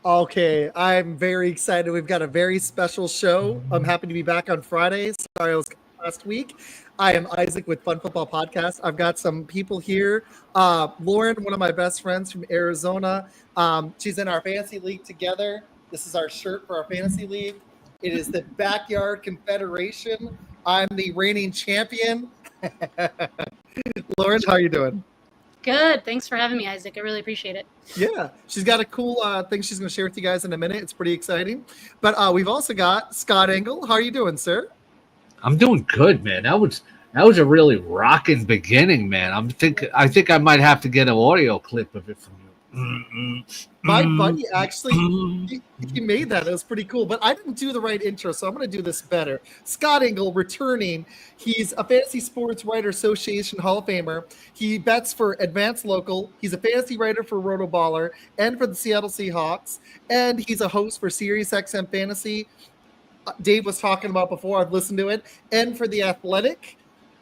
Okay, I'm very excited. We've got a very special show. I'm happy to be back on Friday. Sorry I was gone last week. I am Izac with Fun Football Podcast. I've got some people here. Lauren, one of my best friends from Arizona. She's in our fantasy league together. This is our shirt for our fantasy league. It is the Backyard Confederation. I'm the reigning champion. Lauren, how are you doing? Good. Thanks for having me, Izac. I really appreciate it. Yeah, she's got a cool thing she's going to share with you guys in a minute. It's pretty exciting. But we've also got Scott Engel. How are you doing, sir? I'm doing good, man. That was a really rocking beginning, man. I think I might have to get an audio clip of it from you. My buddy actually he made that. It was pretty cool. But I didn't do the right intro, so I'm going to do this better. Scott Engel returning. He's a Fantasy Sports Writer Association Hall of Famer. He bets for Advanced Local. He's a fantasy writer for Rotoballer and for the Seattle Seahawks. And he's a host for Sirius XM Fantasy. Dave was talking about before. I've listened to it. And for The Athletic.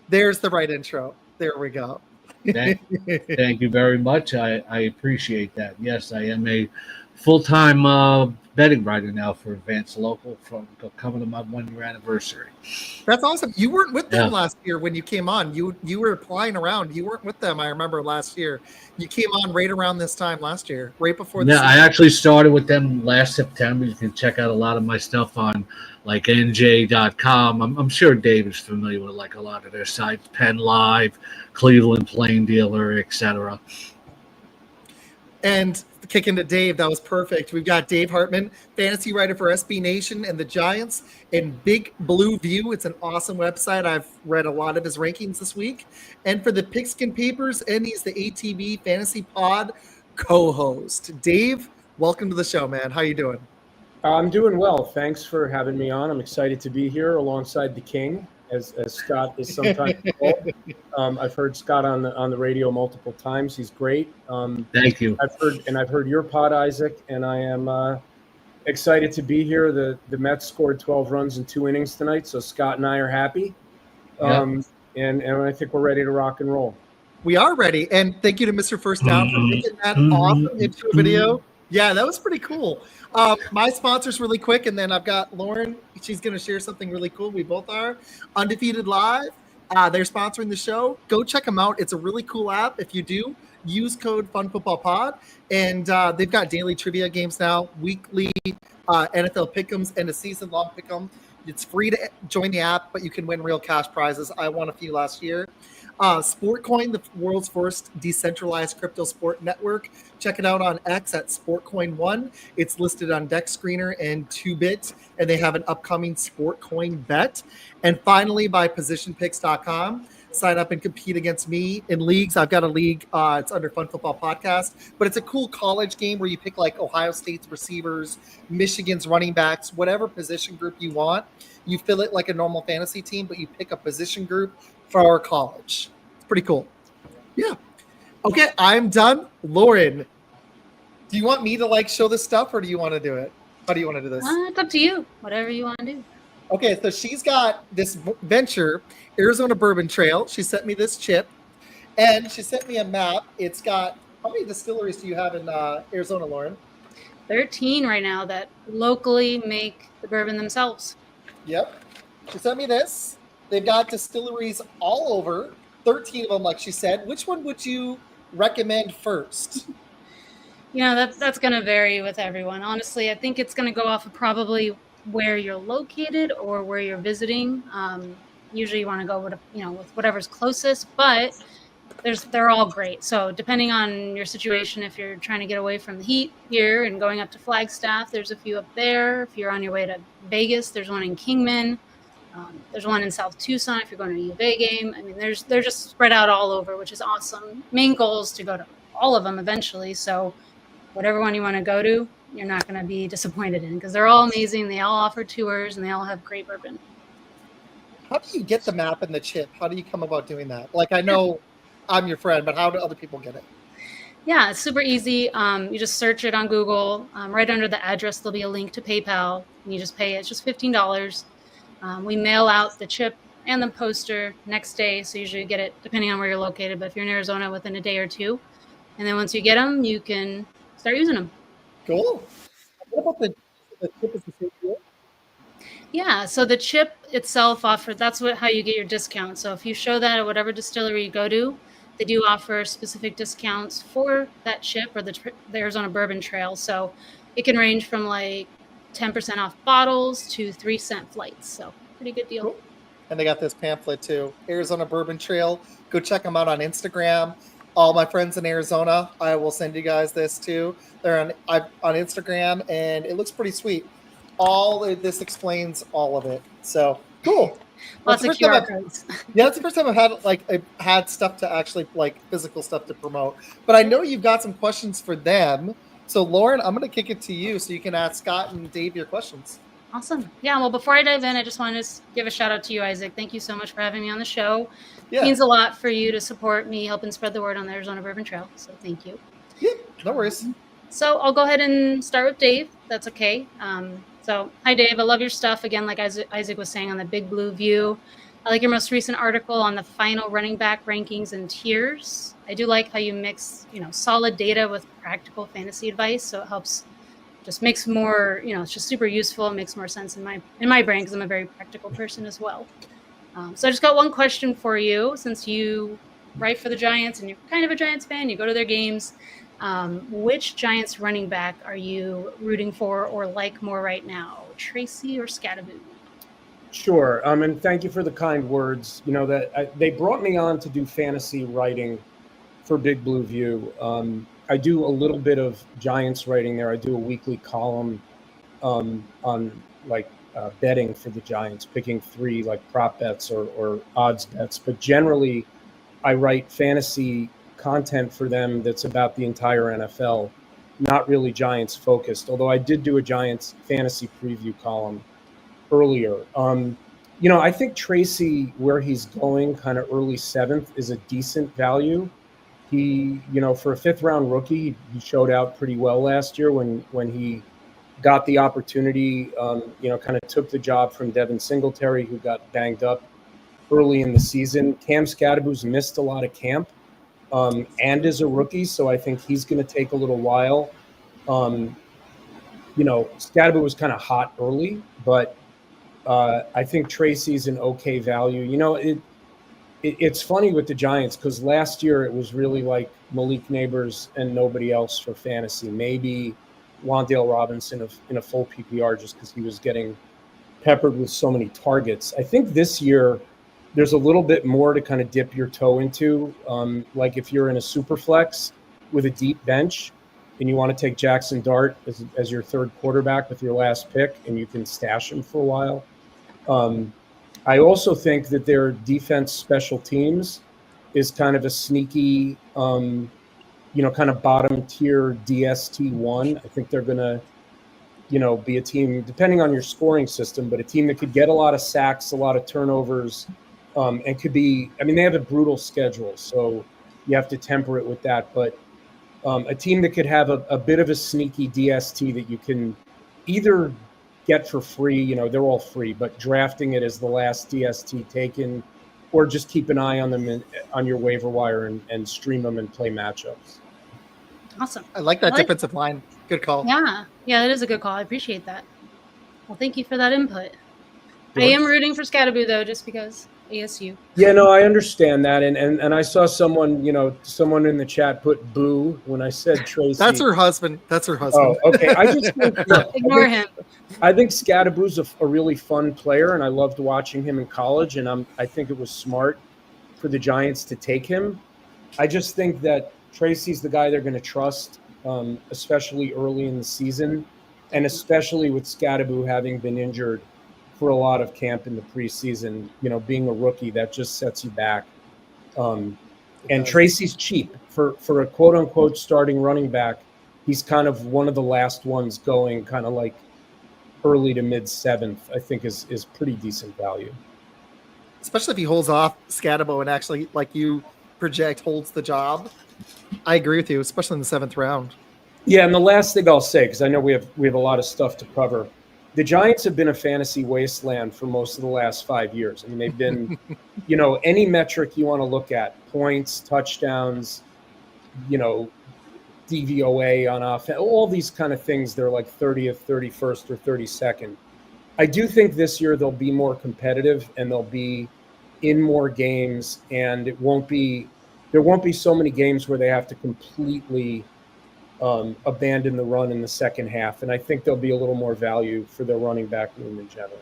There's the right intro. There we go. Thank you very much. I appreciate that. Yes, I am a full-time betting writer now for Advanced Local from coming to my 1-year anniversary. That's awesome. You weren't with them last year when you came on. You were flying around. You weren't with them, I remember, last year. You came on right around this time last year, right before the season. I actually started with them last September. You can check out a lot of my stuff on like NJ.com. I'm sure Dave is familiar with like a lot of their sites, Penn Live, Cleveland Plain Dealer, etc. And kicking to Dave, that was perfect. We've got Dave Hartman, fantasy writer for SB Nation and the Giants, and Big Blue View. It's an awesome website. I've read a lot of his rankings this week. And for the Pigskin Papers, and he's the ATB Fantasy Pod co-host. Dave, welcome to the show, man. How you doing? I'm doing well. Thanks for having me on. I'm excited to be here alongside the King, as Scott is sometimes called. I've heard Scott on the radio multiple times. He's great. Thank you. I've heard your pod, Izac, and I am excited to be here. The Mets scored 12 runs in 2 innings tonight, so Scott and I are happy. And I think we're ready to rock and roll. We are ready, and thank you to Mr. First Down for making that awesome intro video. Yeah, that was pretty cool. My sponsors really quick, and then I've got Lauren. She's going to share something really cool. We both are. Undefeated Live. They're sponsoring the show. Go check them out. It's a really cool app. If you do, use code FUNFOOTBALLPOD. And they've got daily trivia games now, weekly NFL pick'ems, and a season-long pick'em. It's free to join the app, but you can win real cash prizes. I won a few last year. Sportcoin, the world's first decentralized crypto sport network. Check it out on X at SportCoin1. It's listed on Deck Screener and 2Bit, and they have an upcoming Sportcoin bet. And finally, by PositionPicks.com. Sign up and compete against me in leagues. I've got a league. It's under Fun Football Podcast, but it's a cool college game where you pick like Ohio State's receivers, Michigan's running backs, whatever position group you want. You fill it like a normal fantasy team, but you pick a position group for our college. It's pretty cool. Yeah. Okay, I'm done. Lauren, do you want me to like show this stuff, or do you want to do it? How do you want to do this? It's up to you. Whatever you want to do. Okay, so she's got this venture, Arizona Bourbon Trail. She sent me this chip, and she sent me a map. It's got, how many distilleries do you have in Arizona, Lauren? 13 right now that locally make the bourbon themselves. Yep. She sent me this. They've got distilleries all over, 13 of them, like she said. Which one would you recommend first? You know, that's going to vary with everyone. Honestly, I think it's going to go off of probably where you're located or where you're visiting. Usually you want to go with whatever's closest, but they're all great. So depending on your situation, if you're trying to get away from the heat here and going up to Flagstaff, there's a few up there. If you're on your way to Vegas, there's one in Kingman. There's one in South Tucson if you're going to a U of A game. I mean, they're just spread out all over, which is awesome. Main goal is to go to all of them eventually. So whatever one you want to go to, you're not going to be disappointed in, because they're all amazing. They all offer tours, and they all have great bourbon. How do you get the map and the chip? How do you come about doing that? Like, I know I'm your friend, but how do other people get it? Yeah, it's super easy. You just search it on Google. Right under the address, there'll be a link to PayPal, and you just pay it. It's just $15. We mail out the chip and the poster next day, so usually you get it depending on where you're located, but if you're in Arizona, within a day or two. And then once you get them, you can start using them. Cool. What about the chip is the same deal? Yeah, so the chip itself that's how you get your discount. So if you show that at whatever distillery you go to, they do offer specific discounts for that chip or the Arizona Bourbon Trail. So it can range from like 10% off bottles to 3-cent flights. So pretty good deal. Cool. And they got this pamphlet too, Arizona Bourbon Trail. Go check them out on Instagram. All my friends in Arizona, I will send you guys this too. They're on Instagram, and it looks pretty sweet. This explains all of it. So cool. Lots of QR codes. Yeah, that's the first time I've had stuff to actually physical stuff to promote. But I know you've got some questions for them. So Lauren, I'm going to kick it to you so you can ask Scott and Dave your questions. Awesome. Yeah. Well, before I dive in, I just wanted to give a shout out to you, Izac. Thank you so much for having me on the show. Yeah. It means a lot for you to support me, helping spread the word on the Arizona Bourbon Trail. So thank you. Yeah, no worries. So I'll go ahead and start with Dave. That's okay. So hi, Dave. I love your stuff. Again, like Izac was saying on the Big Blue View. I like your most recent article on the final running back rankings and tiers. I do like how you mix, solid data with practical fantasy advice. So it helps, just makes more, it's just super useful. It makes more sense in my brain because I'm a very practical person as well. So I just got one question for you, since you write for the Giants and you're kind of a Giants fan, you go to their games. Which Giants running back are you rooting for or like more right now, Tracy or Scadaboo? Sure. And thank you for the kind words. They brought me on to do fantasy writing for Big Blue View. I do a little bit of Giants writing there. I do a weekly column on betting for the Giants, picking 3 prop bets or odds bets. But generally, I write fantasy content for them that's about the entire NFL, not really Giants focused, although I did do a Giants fantasy preview column earlier. I think Tracy, where he's going, kind of early 7th, is a decent value. He, for a 5th round rookie, he showed out pretty well last year when he got the opportunity, kind of took the job from Devin Singletary, who got banged up early in the season. Cam Scadaboo's missed a lot of camp and is a rookie, so I think he's going to take a little while. Scadaboo was kind of hot early, but I think Tracy's an okay value. It's funny with the Giants because last year it was really like Malik Neighbors and nobody else for fantasy. Maybe Wan'Dale Robinson in a full PPR just because he was getting peppered with so many targets. I think this year there's a little bit more to kind of dip your toe into. Like if you're in a super flex with a deep bench and you want to take Jackson Dart as your 3rd quarterback with your last pick and you can stash him for a while. I also think that their defense special teams is kind of a sneaky, kind of bottom tier DST1. I think they're going to, be a team, depending on your scoring system, but a team that could get a lot of sacks, a lot of turnovers, and could be, they have a brutal schedule, so you have to temper it with that. But a team that could have a bit of a sneaky DST that you can either get for free, they're all free, but drafting it as the last DST taken, or just keep an eye on them on your waiver wire and stream them and play matchups. Awesome. I like that defensive line. Good call. Yeah, that is a good call. I appreciate that. Well, thank you for that input. I am rooting for Scadaboo, though, just because ASU. Yeah, no, I understand that. And I saw someone in the chat put boo when I said Tracy. That's her husband. Oh, okay. I just think, ignore him. I think Scadaboo's a really fun player, and I loved watching him in college, and I think it was smart for the Giants to take him. I just think that Tracy's the guy they're going to trust, especially early in the season, and especially with Scadaboo having been injured for a lot of camp in the preseason. Being a rookie, that just sets you back. And Tracy's cheap for a quote unquote starting running back. He's kind of one of the last ones going, kind of like early to mid 7th. I think is pretty decent value. Especially if he holds off Scadaboo and actually, like you project, holds the job. I agree with you, especially in the 7th round. Yeah, and the last thing I'll say, because I know we have a lot of stuff to cover. The Giants have been a fantasy wasteland for most of the last 5 years. They've been, any metric you want to look at, points, touchdowns, DVOA on offense, all these kind of things. They're like 30th, 31st, or 32nd. I do think this year they'll be more competitive and they'll be in more games, and there won't be so many games where they have to completely abandon the run in the second half. And I think there'll be a little more value for their running back room in general.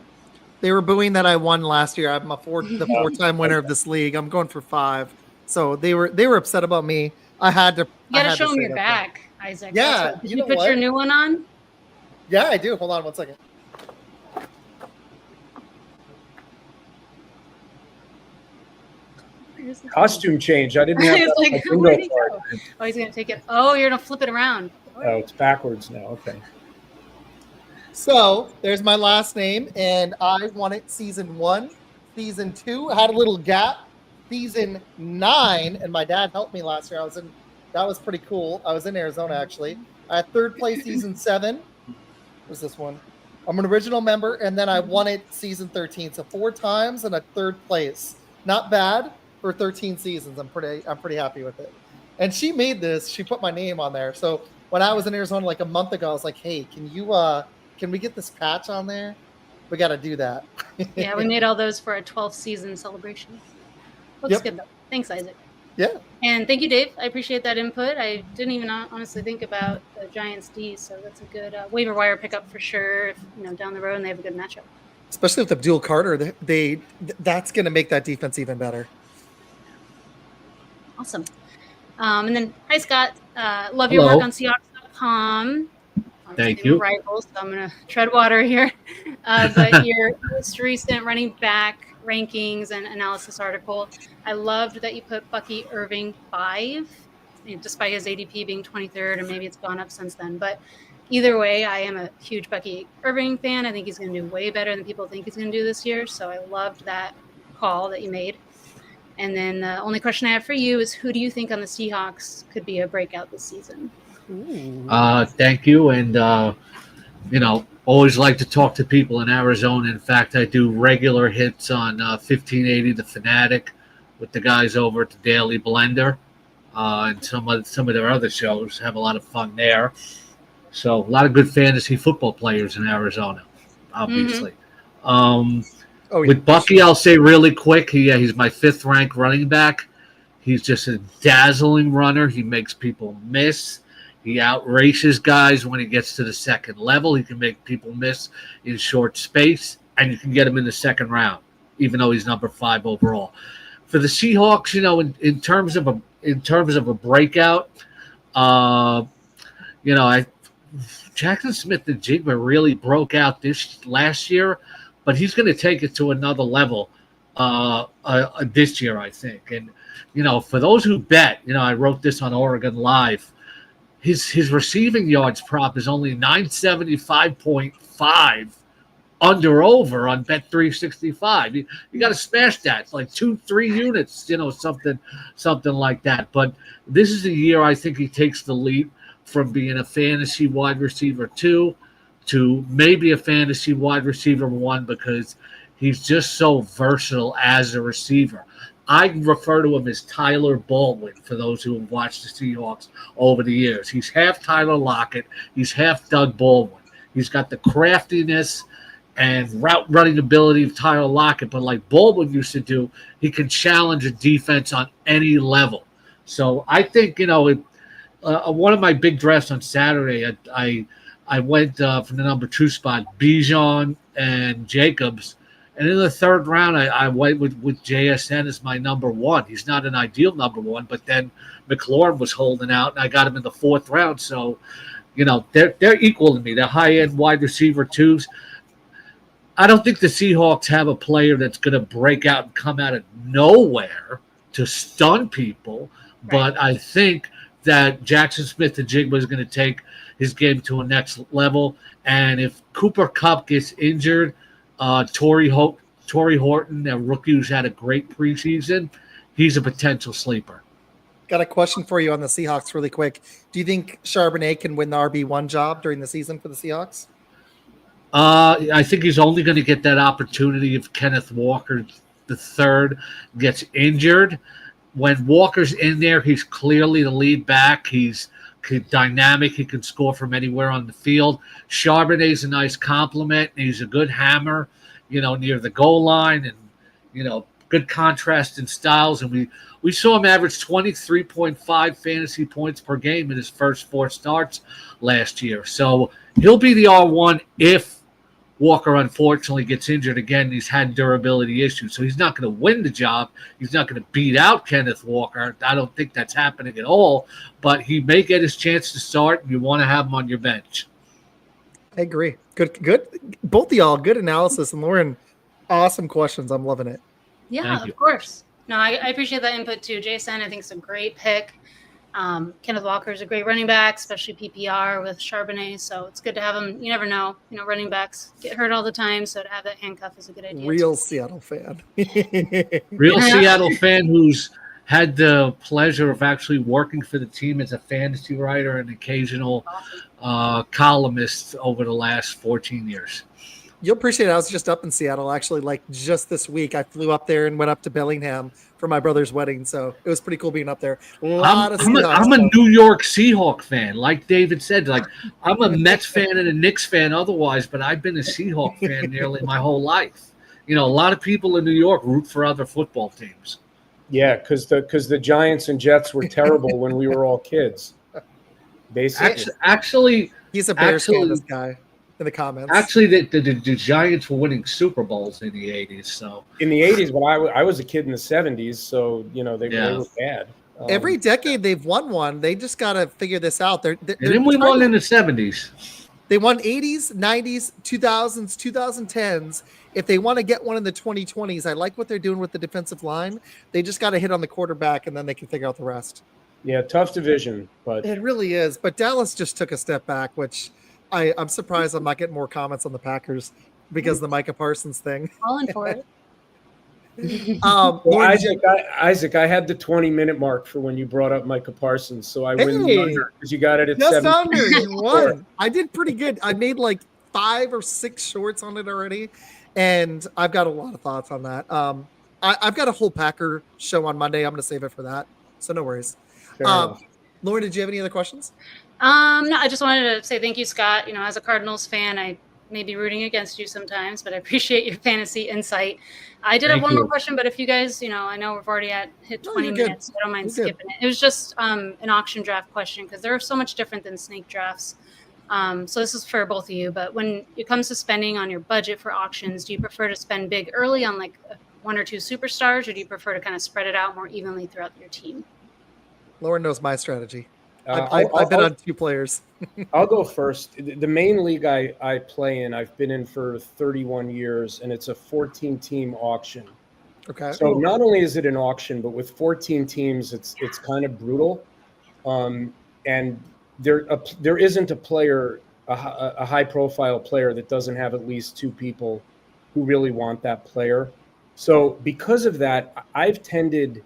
They were booing that I won last year. I'm the four-time winner of this league. I'm going for 5. So they were upset about me. I had to. You got to show them your back, Izac. Yeah. Did you put your new one on? Yeah, I do. Hold on 1 second. Costume change. I didn't have He's that. like, where did he go? Oh, he's going to take it. Oh, you're going to flip it around. Oh, it's backwards now. Okay. So there's my last name, and I won it season 1. Season 2, I had a little gap. Season 9, and my dad helped me last year. That was pretty cool. I was in Arizona, actually. I had 3rd place season 7. Where's this one? I'm an original member, and then I won it season 13. So 4 times and a 3rd place. Not bad for 13 seasons. I'm pretty happy with it. And she made this. She put my name on there. So when I was in Arizona like a month ago, I was like, hey, can we get this patch on there? We got to do that. Yeah, we made all those for a 12th season celebration. Looks good, though. Thanks, Izac. Yeah. And thank you, Dave. I appreciate that input. I didn't even honestly think about the Giants D, so that's a good waiver wire pickup for sure. If, down the road and they have a good matchup. Especially with Abdul Carter, that's going to make that defense even better. Awesome. And then, hi, Scott. Love your work on Seahawks.com. Thank you. Rivals, so I'm going to tread water here. But your most recent running back rankings and analysis article, I loved that you put Bucky Irving 5, despite his ADP being 23rd, and maybe it's gone up since then. But either way, I am a huge Bucky Irving fan. I think he's going to do way better than people think he's going to do this year. So I loved that call that you made. And then the only question I have for you is, who do you think on the Seahawks could be a breakout this season? Thank you. And, always like to talk to people in Arizona. In fact, I do regular hits on 1580 The Fanatic with the guys over at the Daily Blender and some of their other shows. Have a lot of fun there. So a lot of good fantasy football players in Arizona, obviously. With Bucky, I'll say really quick, he's my 5th ranked running back. He's just a dazzling runner. He makes people miss. He outraces guys when he gets to the second level. He can make people miss in short space, and you can get him in the second round, even though he's number 5 overall. For the Seahawks, in terms of a breakout, Jackson Smith-Njigba really broke out last year, but he's going to take it to another level this year, I think. And for those who bet, I wrote this on Oregon Live. His receiving yards prop is only 975.5 over on Bet365. You got to smash that. It's like 2-3 units, something like that. But this is a year I think he takes the leap from being a fantasy wide receiver 2 to maybe a fantasy wide receiver 1 because he's just so versatile as a receiver. I refer to him as Tyler Baldwin for those who have watched the Seahawks over the years. He's half Tyler Lockett. He's half Doug Baldwin. He's got the craftiness and route running ability of Tyler Lockett, but like Baldwin used to do, he can challenge a defense on any level. So I think, one of my big drafts on Saturday, I went from the number 2 spot, Bijan and Jacobs. And in the 3rd round, I went with JSN as my number 1. He's not an ideal number 1, but then McLaurin was holding out, and I got him in the 4th round. So, they're equal to me. They're high-end wide receiver 2s. I don't think the Seahawks have a player that's going to break out and come out of nowhere to stun people, but I think that Jackson Smith-Njigba is going to take his game to a next level. And if Cooper Kupp gets injured, Torrey Horton, a rookie who's had a great preseason, he's a potential sleeper. Got a question for you on the Seahawks really quick. Do you think Charbonnet can win the RB1 job during the season for the Seahawks? I think he's only going to get that opportunity if Kenneth Walker III gets injured. When Walker's in there, he's clearly the lead back. He's dynamic. He can score from anywhere on the field. Charbonnet's a nice compliment. He's a good hammer, near the goal line, and good contrast in styles. And we saw him average 23.5 fantasy points per game in his first 4 starts last year. So he'll be the R1 if Walker unfortunately gets injured again. He's had durability issues, so he's not going to win the job. He's not going to beat out Kenneth Walker. I don't think that's happening at all, but he may get his chance to start. You want to have him on your bench. I agree. Good. Both of y'all, good analysis. And Lauren, awesome questions. I'm loving it. Yeah, of course. No, I appreciate that input too. Jason, I think it's a great pick. Kenneth Walker is a great running back, especially PPR with Charbonnet. So it's good to have him. You never know. Running backs get hurt all the time. So to have that handcuff is a good idea. Real Seattle fan. Real Seattle fan who's had the pleasure of actually working for the team as a fantasy writer and occasional columnist over the last 14 years. You'll appreciate it. I was just up in Seattle, actually, like just this week. I flew up there and went up to Bellingham for my brother's wedding. So it was pretty cool being up there. I'm a New York Seahawk fan. Like David said, like I'm a Mets fan and a Knicks fan otherwise, but I've been a Seahawk fan nearly my whole life. A lot of people in New York root for other football teams. Yeah, because the Giants and Jets were terrible when we were all kids. Basically. Actually, he's a Bears fan, this guy. In the comments. Actually, the Giants were winning Super Bowls in the 80s. So in the 80s, when I was a kid in the 70s, so they were bad. Every decade they've won one. They just got to figure this out. They're didn't we won in the 70s? They won 80s, 90s, 2000s, 2010s. If they want to get one in the 2020s, I like what they're doing with the defensive line. They just got to hit on the quarterback, and then they can figure out the rest. Yeah, tough division, but it really is. But Dallas just took a step back, which I'm surprised I'm not getting more comments on the Packers because of the Micah Parsons thing. Calling for it. Isaac, I had the 20-minute mark for when you brought up Micah Parsons, so I win the under because you got it at just 7. Under. You won. I did pretty good. I made like 5 or 6 shorts on it already, and I've got a lot of thoughts on that. I've got a whole Packer show on Monday. I'm going to save it for that, so no worries. Lauren, did you have any other questions? No, I just wanted to say thank you, Scott. As a Cardinals fan, I may be rooting against you sometimes, but I appreciate your fantasy insight. I did have one more question, but if you guys, I know we've already hit 20 minutes, so I don't mind skipping it. It was just an auction draft question because they're so much different than snake drafts. So this is for both of you, but when it comes to spending on your budget for auctions, do you prefer to spend big early on like 1 or 2 superstars, or do you prefer to kind of spread it out more evenly throughout your team? Lauren knows my strategy. I've been on 2 players. I'll go first. The main league I play in, I've been in for 31 years, and it's a 14-team auction. Okay. So not only is it an auction, but with 14 teams, it's kind of brutal. And there isn't a player, a high-profile player that doesn't have at least 2 people who really want that player. So because of that, I've tended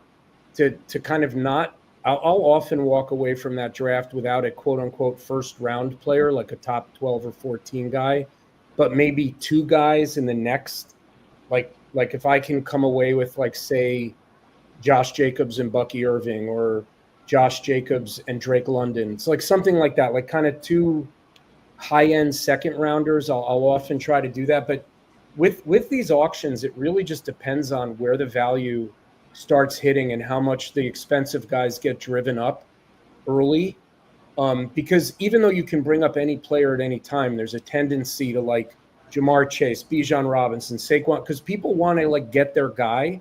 to kind of not. I'll often walk away from that draft without a quote-unquote first-round player, like a top 12 or 14 guy, but maybe 2 guys in the next, like if I can come away with, like, say, Josh Jacobs and Bucky Irving, or Josh Jacobs and Drake London. It's like something like that, like kind of 2 high-end second-rounders. I'll often try to do that. But with these auctions, it really just depends on where the value starts hitting and how much the expensive guys get driven up early. Because even though you can bring up any player at any time, there's a tendency to like Jamar Chase, Bijan Robinson, Saquon, because people want to like get their guy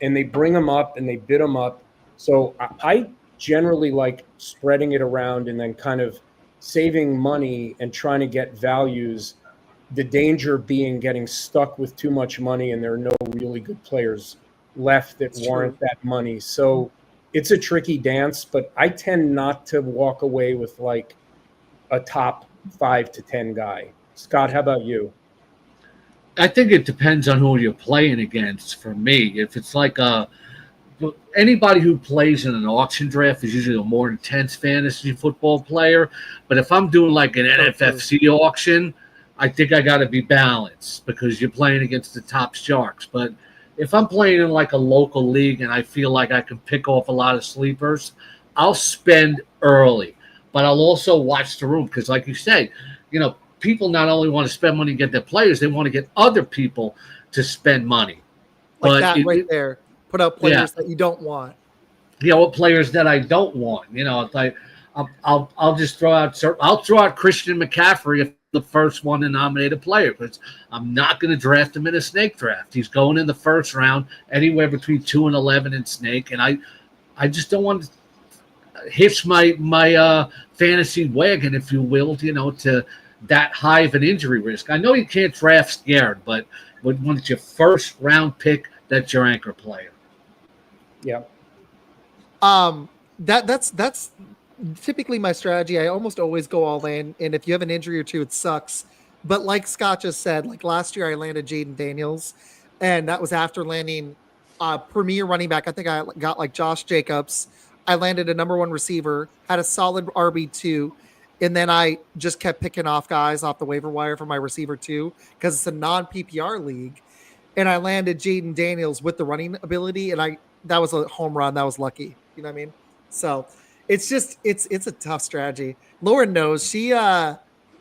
and they bring him up and they bid him up. So I generally like spreading it around and then kind of saving money and trying to get values. The danger being getting stuck with too much money and there are no really good players left that warrant that money. So it's a tricky dance, but I tend not to walk away with like a top 5 to 10 guy. Scott, how about you? I think it depends on who you're playing against. For me, if it's like anybody who plays in an auction draft is usually a more intense fantasy football player. But if I'm doing like an NFFC auction, I think I got to be balanced because you're playing against the top sharks. But if I'm playing in like a local league and I feel like I can pick off a lot of sleepers, I'll spend early. but I'll also watch the room because, like you say, people not only want to spend money and get their players, they want to get other people to spend money. Like that right there. Put out players that you don't want. What players that I don't want. Like I'll just throw out Christian McCaffrey if the first one to nominate a player, because I'm not going to draft him in a snake draft. He's going in the first round, anywhere between 2 and 11 in snake, and I just don't want to hitch my fantasy wagon, if you will, to that high of an injury risk. I know you can't draft scared, but when it's your first round pick, that's your anchor player. Yeah. That's typically my strategy. I almost always go all in, and if you have an injury or two, it sucks. But like Scott just said, like last year I landed Jaden Daniels, and that was after landing premier running back. I think I got like Josh Jacobs. I landed a number 1 receiver, had a solid RB2, and then I just kept picking off guys off the waiver wire for my receiver 2 because it's a non-PPR league. And I landed Jaden Daniels with the running ability, and that was a home run. That was lucky. You know what I mean? So it's just it's a tough strategy. Lauren knows she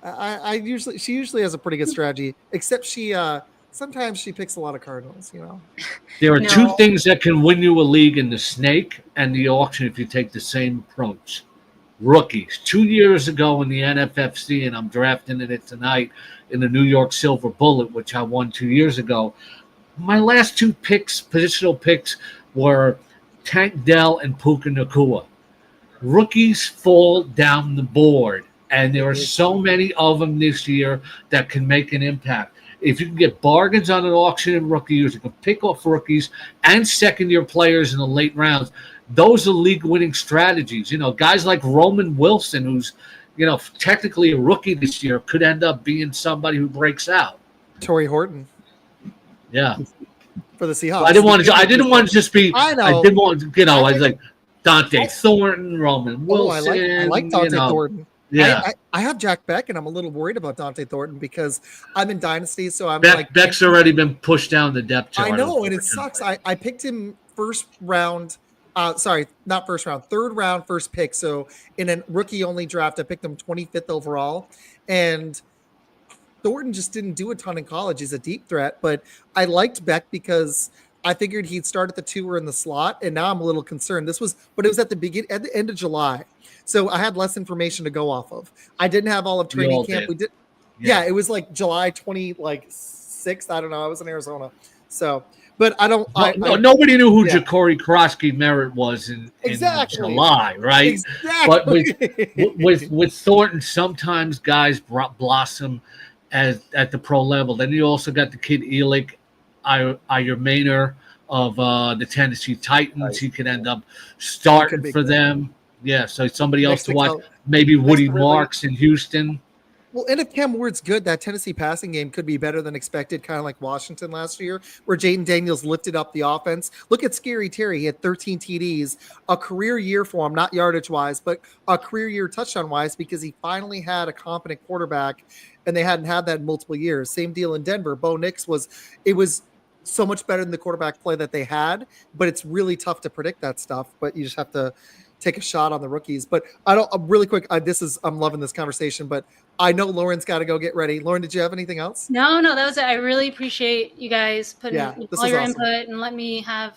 usually has a pretty good strategy, except she sometimes she picks a lot of Cardinals. There are 2 things that can win you a league in the snake and the auction if you take the same approach. Rookies. 2 years ago in the NFFC, and I'm drafting it tonight in the New York Silver Bullet, which I won 2 years ago. My last 2 positional picks, were Tank Dell and Puka Nacua. Rookies fall down the board, and there are so many of them this year that can make an impact. If you can get bargains on an auction in rookies, you can pick off rookies and second-year players in the late rounds. Those are league-winning strategies. Guys like Roman Wilson, who's technically a rookie this year, could end up being somebody who breaks out. Torrey Horton. Yeah. For the Seahawks. I didn't want to just be. I know. I didn't want I was like Dante Thornton, Roman Wilson. I like Dante Thornton. Yeah. I have Jack Beck, and I'm a little worried about Dante Thornton because I'm in Dynasty, so I'm Beck's already been pushed down the depth chart. I know, and it sucks. I picked him first round. Sorry, not first round, third round, first pick. So in a rookie-only draft, I picked him 25th overall, and Thornton just didn't do a ton in college. He's a deep threat, but I liked Beck because I figured he'd start at the 2 or in the slot, and now I'm a little concerned. But it was at the end of July, so I had less information to go off of. I didn't have all of training camp. We did, yeah. It was like July 6th. I don't know. I was in Arizona, so. But I don't. Nobody knew who Ja'Cory Krosky Merritt was in July, right? Exactly. But with Thornton, sometimes guys blossom at the pro level. Then you also got the kid Elick Ayermaner of the Tennessee Titans. Right. He could end up starting for them. Yeah, so somebody else to watch. Maybe Woody Marks in Houston. Well, and if Cam Ward's good, that Tennessee passing game could be better than expected, kind of like Washington last year, where Jaden Daniels lifted up the offense. Look at Scary Terry. He had 13 TDs, a career year for him, not yardage-wise, but a career year touchdown-wise, because he finally had a competent quarterback, and they hadn't had that in multiple years. Same deal in Denver. Bo Nix was so much better than the quarterback play that they had, but it's really tough to predict that stuff, but you just have to take a shot on the rookies. But really quick, I'm loving this conversation, but I know Lauren's got to go get ready. Lauren, did you have anything else? No, that was it. I really appreciate you guys putting all your awesome input and let me have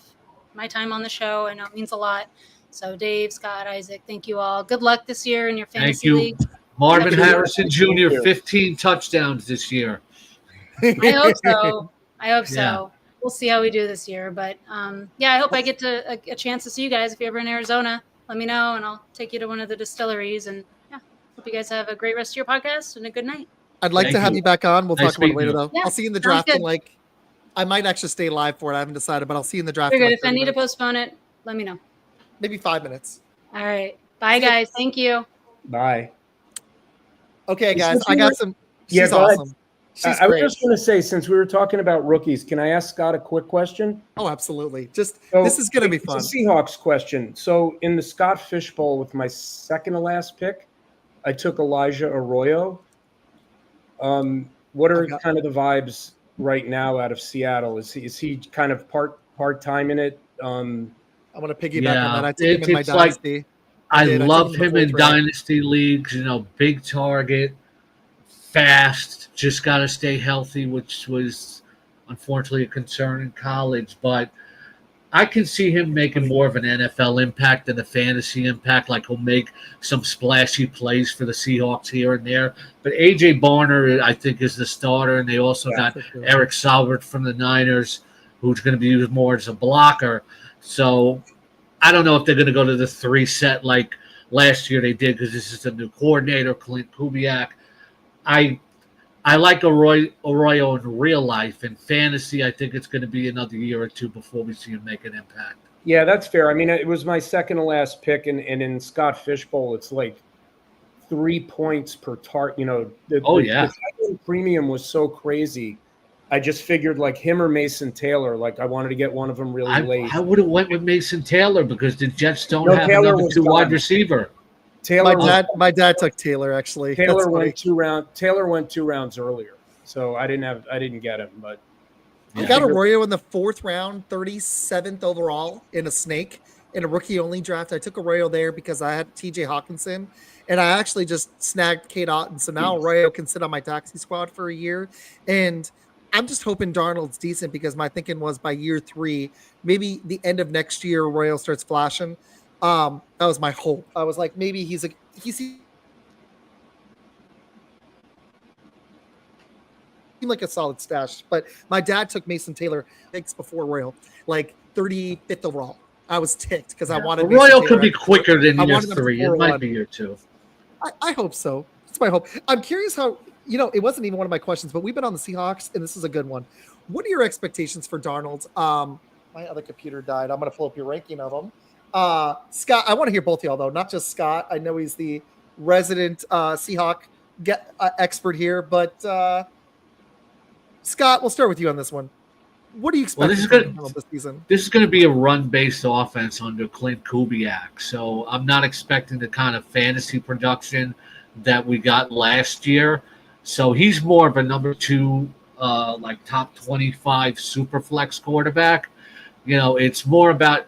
my time on the show. I know it means a lot. So Dave, Scott, Isaac, thank you all. Good luck this year in your fantasy league. Marvin Harrison Jr., 15 touchdowns this year. I hope so. Yeah. We'll see how we do this year. But I hope I get a chance to see you guys. If you're ever in Arizona, let me know and I'll take you to one of the distilleries. And hope you guys have a great rest of your podcast and a good night. I'd like to have you back on. We'll talk about it later, though. Yeah, I'll see you in the draft. I might actually stay live for it. I haven't decided, but I'll see you in the draft. Good. If I need to postpone it, let me know. Maybe 5 minutes. All right. Bye, guys. Thank you. Bye. Okay, guys. I got some. She's awesome. I was just going to say, since we were talking about rookies, can I ask Scott a quick question? Oh, absolutely. This is going to be fun. It's a Seahawks question. So in the Scott Fishbowl with my second to last pick, I took Elijah Arroyo. What are kind of the vibes right now out of Seattle? Is he kind of part-time in it? I want to piggyback on that. I took him in my dynasty. I did. I took love him in him the in fourth round. dynasty leagues. Big target, fast. Just got to stay healthy, which was unfortunately a concern in college. But I can see him making more of an NFL impact than a fantasy impact. Like he'll make some splashy plays for the Seahawks here and there. But A.J. Barner, I think, is the starter, and they also got for sure. Eric Salbert from the Niners, who's going to be used more as a blocker. So I don't know if they're going to go to the 3 set like last year they did because this is a new coordinator, Clint Kubiak. I like Arroyo in real life. In fantasy, I think it's going to be another year or two before we see him make an impact. Yeah, that's fair. I mean, it was my second to last pick, and in Scott Fishbowl, it's like 3 points per target. The tight end premium was so crazy. I just figured like him or Mason Taylor. Like I wanted to get one of them really late. I would have went with Mason Taylor because the Jets don't have Taylor another was 2 gone. wide receiver. My dad took Taylor actually. Taylor went 2 rounds. Taylor went 2 rounds earlier, so I didn't get him. But I got Arroyo in the 4th round, 37th overall in a snake in a rookie only draft. I took Arroyo there because I had T.J. Hawkinson, and I actually just snagged Kate Otten. So now Arroyo can sit on my taxi squad for a year, and I'm just hoping Darnold's decent because my thinking was by year 3, maybe the end of next year, Arroyo starts flashing. That was my hope. I was like, maybe he's seemed like a solid stash. But my dad took Mason Taylor picks before Royal, like 35th overall. I was ticked because I wanted Royal could be quicker than year 3. It might be year 2. I hope so. That's my hope. I'm curious how, it wasn't even one of my questions, but we've been on the Seahawks, and this is a good one. What are your expectations for Darnold? My other computer died. I'm going to pull up your ranking of them. Scott, I want to hear both of y'all, though, not just Scott. I know he's the resident Seahawk expert here, but Scott, we'll start with you on this one. What do you expect this season? This is going to be a run-based offense under Clint Kubiak, so I'm not expecting the kind of fantasy production that we got last year. So he's more of a number 2, like top 25 super flex quarterback. It's more about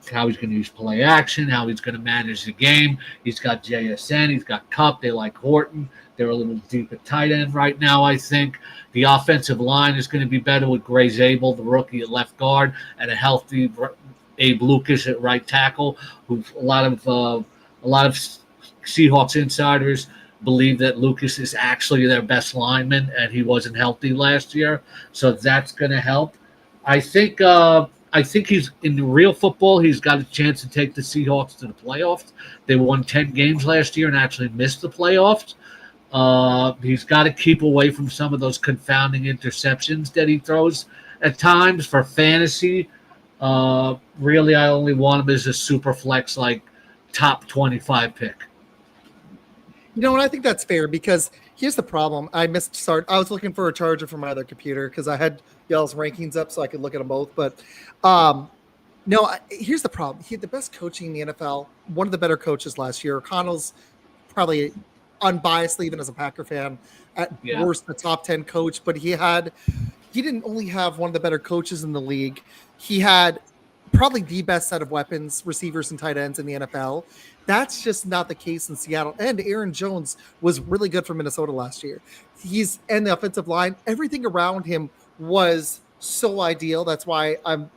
how he's going to use play action, how he's going to manage the game. He's got JSN, he's got Kupp, they like Horton. They're a little deep at tight end right now, I think. The offensive line is going to be better with Gray Zabel, the rookie at left guard, and a healthy Abe Lucas at right tackle, who a lot of Seahawks insiders believe that Lucas is actually their best lineman, and he wasn't healthy last year. So that's going to help. I think he's in real football. He's got a chance to take the Seahawks to the playoffs. They won 10 games last year and actually missed the playoffs. He's got to keep away from some of those confounding interceptions that he throws at times for fantasy. Really, I only want him as a super flex, like top 25 pick. And I think that's fair because here's the problem. I missed start. I was looking for a charger for my other computer because I had y'all's rankings up so I could look at them both. But here's the problem. He had the best coaching in the NFL, one of the better coaches last year. Connell's probably unbiasedly, even as a Packer fan, at worst, the top 10 coach. But he didn't only have one of the better coaches in the league. He had probably the best set of weapons, receivers and tight ends in the NFL. That's just not the case in Seattle. And Aaron Jones was really good for Minnesota last year. And the offensive line, everything around him was so ideal. That's why I'm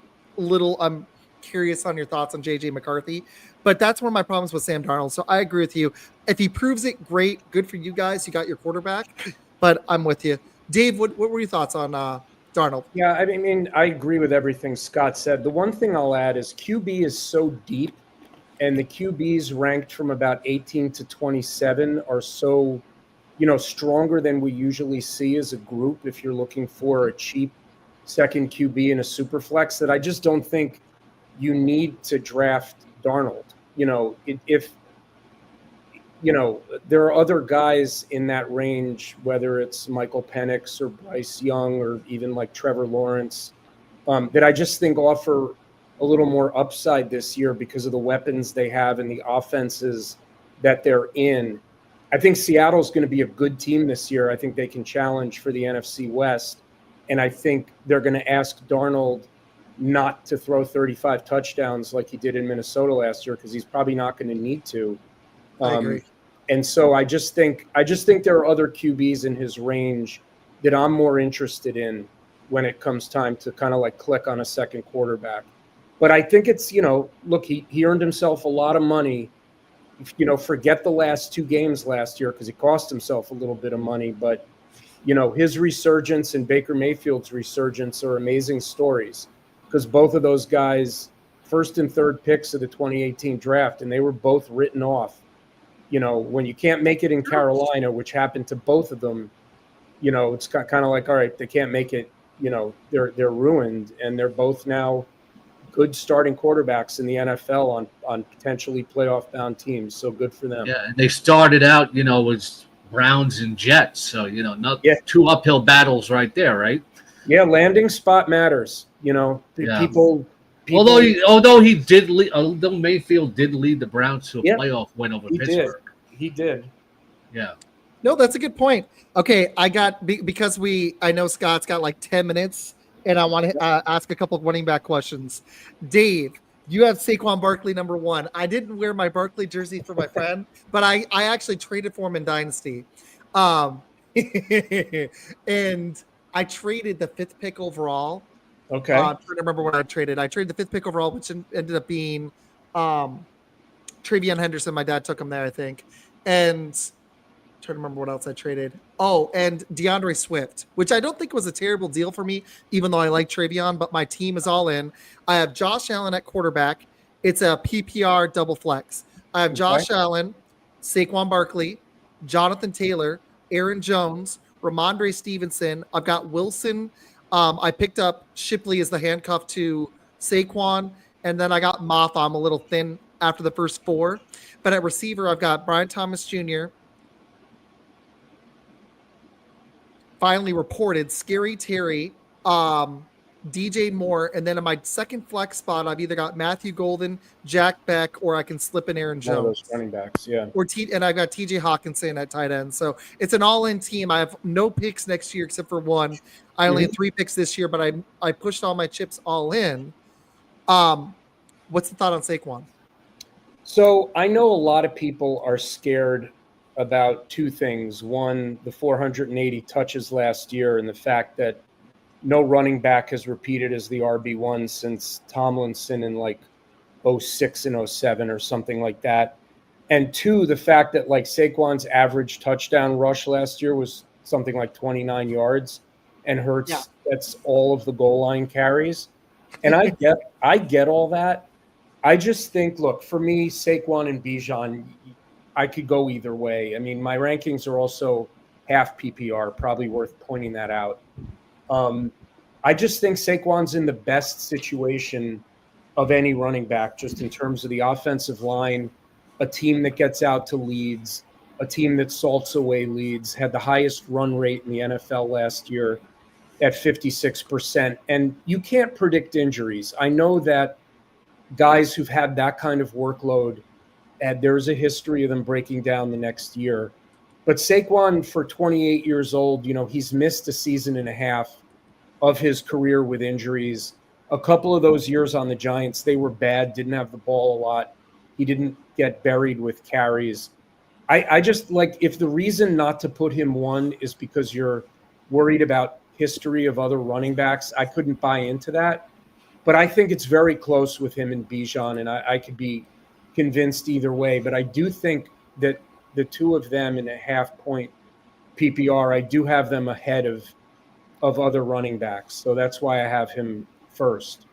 curious on your thoughts on JJ McCarthy. But that's one of my problems with Sam Darnold. So I agree with you. If he proves it, great. Good for you guys. You got your quarterback. But I'm with you. Dave, what were your thoughts on Darnold? Yeah, I mean, I agree with everything Scott said. The one thing I'll add is QB is so deep, and the QBs ranked from about 18 to 27 are so, stronger than we usually see as a group if you're looking for a cheap second QB in a super flex, that I just don't think you need to draft Darnold. There are other guys in that range, whether it's Michael Penix or Bryce Young or even like Trevor Lawrence, that I just think offer a little more upside this year because of the weapons they have and the offenses that they're in. I think Seattle's going to be a good team this year. I think they can challenge for the NFC West. And I think they're going to ask Darnold, not to throw 35 touchdowns like he did in Minnesota last year, because he's probably not going to need to. I agree. And so I just think there are other QBs in his range that I'm more interested in when it comes time to kind of like click on a second quarterback. But I think it's, look, he earned himself a lot of money. Forget the last 2 games last year because he cost himself a little bit of money. But, his resurgence and Baker Mayfield's resurgence are amazing stories, because both of those guys, first and third picks of the 2018 draft, and they were both written off. When you can't make it in Carolina, which happened to both of them, it's kind of like, all right, they can't make it, they're ruined, and they're both now good starting quarterbacks in the NFL on potentially playoff-bound teams. So good for them. Yeah, and they started out, as Browns and Jets. So, not 2 uphill battles right there, right? Yeah, landing spot matters. People. Although Mayfield did lead the Browns to a playoff win over Pittsburgh. He did. Yeah. No, that's a good point. Okay, because I know Scott's got like 10 minutes, and I want to ask a couple of running back questions. Dave, you have Saquon Barkley number 1. I didn't wear my Barkley jersey for my friend, but I actually traded for him in Dynasty. And I traded the 5th pick overall. Okay. I'm trying to remember what I traded. I traded the 5th pick overall, which ended up being Travion Henderson. My dad took him there, I think. And I'm trying to remember what else I traded. Oh, and DeAndre Swift, which I don't think was a terrible deal for me, even though I like Travion, but my team is all in. I have Josh Allen at quarterback. It's a PPR double flex. I have Josh Allen, Saquon Barkley, Jonathan Taylor, Aaron Jones, Ramondre Stevenson. I've got Wilson. I picked up Shipley as the handcuff to Saquon, and then I got Moth. I'm a little thin after the first 4. But at receiver, I've got Brian Thomas Jr., finally reported, Scary Terry, DJ Moore, and then in my second flex spot, I've either got Matthew Golden, Jack Beck, or I can slip in Aaron Jones. One of those running backs, yeah. And I've got TJ Hawkinson at tight end. So it's an all-in team. I have no picks next year except for 1. I only had 3 picks this year, but I pushed all my chips all in. What's the thought on Saquon? So I know a lot of people are scared about 2 things. one, the 480 touches last year, and the fact that no running back has repeated as the RB1 since Tomlinson in like 06 and 07 or something like that. And 2, the fact that like Saquon's average touchdown rush last year was something like 29 yards, and Hurts, that's all of the goal line carries. And I get all that. I just think, look, for me, Saquon and Bijan, I could go either way. I mean, my rankings are also half PPR, probably worth pointing that out. I just think Saquon's in the best situation of any running back, just in terms of the offensive line, a team that gets out to leads, a team that salts away leads, had the highest run rate in the NFL last year at 56%. And you can't predict injuries. I know that guys who've had that kind of workload, and there's a history of them breaking down the next year. But Saquon, for 28 years old, he's missed a season and a half of his career with injuries. A couple of those years on the Giants, they were bad, didn't have the ball a lot. He didn't get buried with carries. I just like, if the reason not to put him 1 is because you're worried about history of other running backs, I couldn't buy into that. But I think it's very close with him and Bijan, and I could be convinced either way. But I do think that the 2 of them in a half-point PPR, I do have them ahead of other running backs. So that's why I have him first,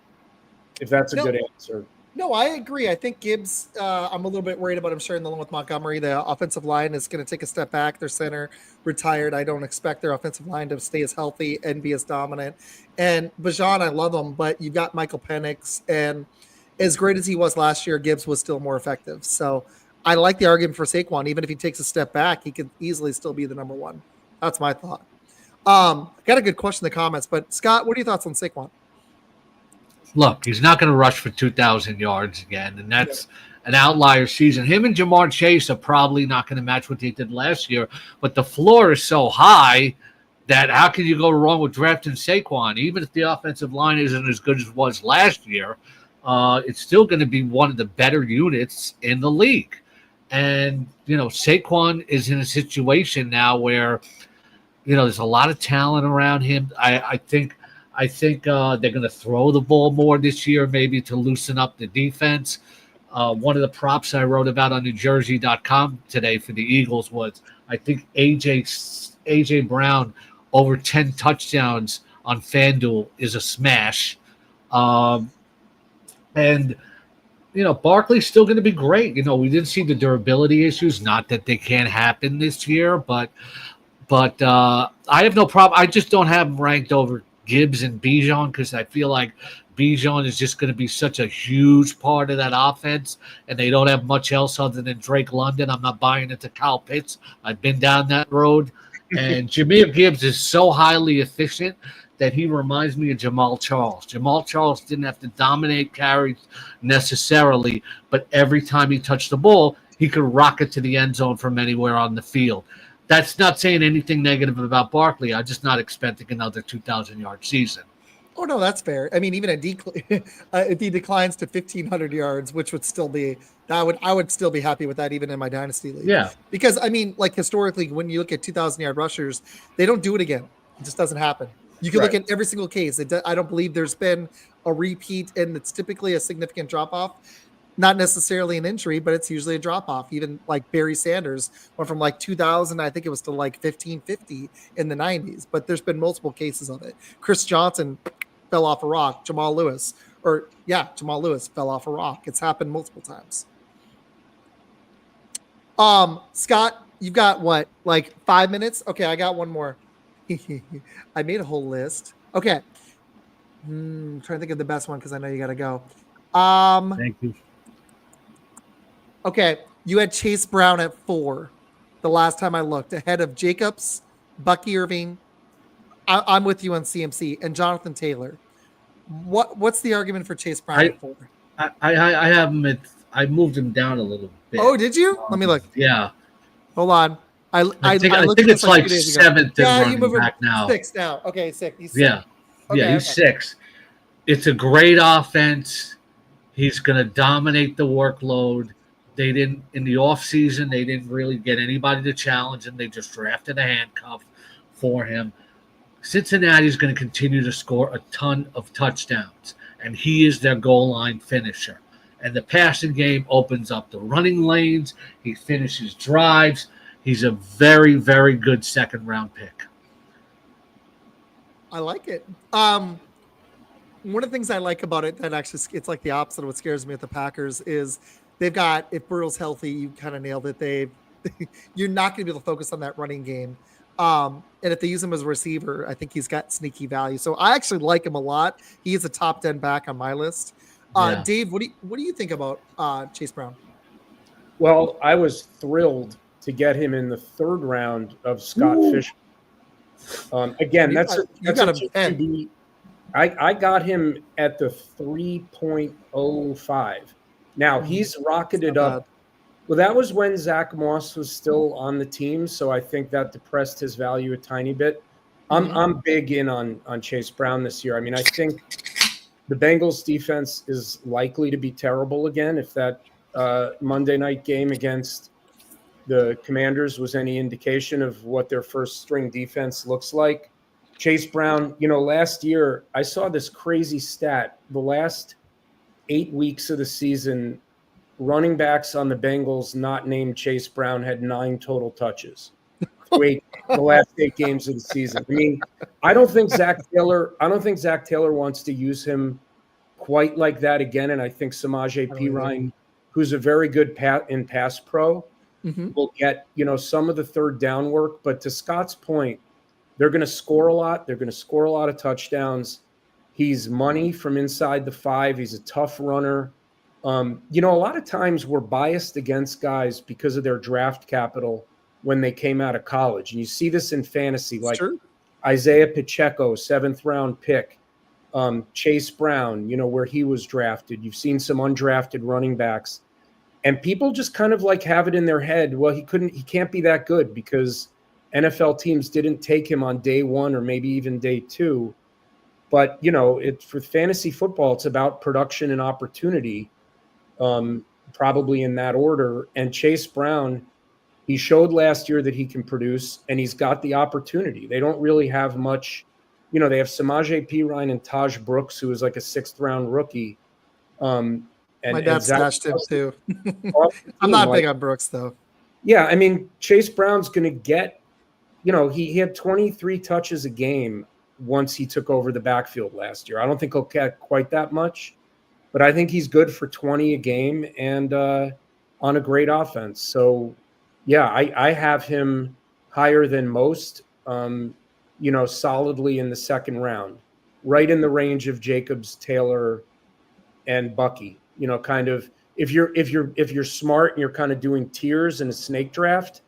if that's a good answer. No, I agree. I think Gibbs, I'm a little bit worried about him sharing the loan with Montgomery. The offensive line is going to take a step back. Their center retired. I don't expect their offensive line to stay as healthy and be as dominant. And Bijan, I love him, but you've got Michael Penix, and as great as he was last year, Gibbs was still more effective. So I like the argument for Saquon. Even if he takes a step back, he could easily still be the number 1. That's my thought. Got a good question in the comments, but Scott, what are your thoughts on Saquon? Look, he's not going to rush for 2,000 yards again, and that's an outlier season. Him and Jamar Chase are probably not going to match what they did last year, but the floor is so high that how can you go wrong with drafting Saquon? Even if the offensive line isn't as good as it was last year, it's still going to be one of the better units in the league. And, Saquon is in a situation now where, there's a lot of talent around him. I think they're going to throw the ball more this year, maybe to loosen up the defense. One of the props I wrote about on NewJersey.com today for the Eagles was I think AJ Brown over 10 touchdowns on FanDuel is a smash. And Barkley's still going to be great. We didn't see the durability issues. Not that they can't happen this year, but I have no problem. I just don't have him ranked over Gibbs and Bijan because I feel like Bijan is just going to be such a huge part of that offense, and they don't have much else other than Drake London. I'm not buying into Kyle Pitts. I've been down that road. And Jahmyr Gibbs is so highly efficient that he reminds me of Jamal Charles. Jamal Charles didn't have to dominate carries necessarily, but every time he touched the ball, he could rock it to the end zone from anywhere on the field. That's not saying anything negative about Barkley. I'm just not expecting another 2,000-yard season. Oh, no, that's fair. I mean, even if he declines to 1,500 yards, which would still be I would still be happy with that even in my dynasty league. Yeah. Because, I mean, like historically, when you look at 2,000-yard rushers, they don't do it again. It just doesn't happen. You can look at every single case. I don't believe there's been a repeat, and it's typically a significant drop-off. Not necessarily an injury, but it's usually a drop-off. Even like Barry Sanders went from like 2,000, I think it was to like 1,550 in the 90s. But there's been multiple cases of it. Chris Johnson fell off a rock. Jamal Lewis fell off a rock. It's happened multiple times. Scott, you've got what, like 5 minutes? Okay, I got one more. I made a whole list. Okay. Trying to think of the best one because I know you got to go. Thank you. Okay, you had Chase Brown at 4 the last time I looked, ahead of Jacobs, Bucky Irving. I'm with you on CMC and Jonathan Taylor. What's the argument for Chase Brown at 4? I have him at. I moved him down a little bit. Oh, did you? Let me look. Yeah. Hold on. I think it's like 7th yeah, you move him back now. 6 now. Okay, 6. He's 6. Yeah. Okay, yeah, he's 6. It's a great offense. He's going to dominate the workload. They didn't in the offseason, they didn't really get anybody to challenge him. They just drafted a handcuff for him. Cincinnati's going to continue to score a ton of touchdowns, and he is their goal line finisher. And the passing game opens up the running lanes. He finishes drives. He's a very, very good second-round pick. I like it. One of the things I like about it that actually it's like the opposite of what scares me with the Packers is they've got, if Burrow's healthy, you kind of nailed it. You're not going to be able to focus on that running game. And if they use him as a receiver, I think he's got sneaky value. So I actually like him a lot. He is a top 10 back on my list. Dave, what do you think about Chase Brown? Well, I was thrilled to get him in the 3rd round of Scott Fisher. Again, I got him at the 3.05. Now he's rocketed up. Well, that was when Zach Moss was still on the team, so I think that depressed his value a tiny bit. I'm big in on Chase Brown this year. I mean, I think the Bengals defense is likely to be terrible again if that Monday night game against the Commanders was any indication of what their first string defense looks like. Chase Brown, last year I saw this crazy stat. The last 8 weeks of the season, running backs on the Bengals not named Chase Brown had 9 total touches. The last 8 games of the season. I mean, I don't think Zach Taylor wants to use him quite like that again. And I think Samaje Perine, who's a very good pass pro, will get, some of the third down work. But to Scott's point, they're going to score a lot. They're going to score a lot of touchdowns. He's money from inside the 5. He's a tough runner. A lot of times we're biased against guys because of their draft capital when they came out of college. And you see this in fantasy, like Isaiah Pacheco, 7th round pick, Chase Brown, where he was drafted. You've seen some undrafted running backs. And people just kind of like have it in their head, well, he can't be that good because NFL teams didn't take him on day one or maybe even day two. But, for fantasy football, it's about production and opportunity, probably in that order. And Chase Brown, he showed last year that he can produce, and he's got the opportunity. They don't really have much. They have Samaje Perine and Taj Brooks, who is like a 6th-round rookie. My dad stashed him too. I'm not big on Brooks, though. Yeah, I mean, Chase Brown's going to get, he had 23 touches a game once he took over the backfield last year. I don't think he'll get quite that much, but I think he's good for 20 a game and on a great offense. So, yeah, I have him higher than most, solidly in the second round, right in the range of Jacobs, Taylor, and Bucky. Kind of if you're smart and you're kind of doing tiers in a snake draft,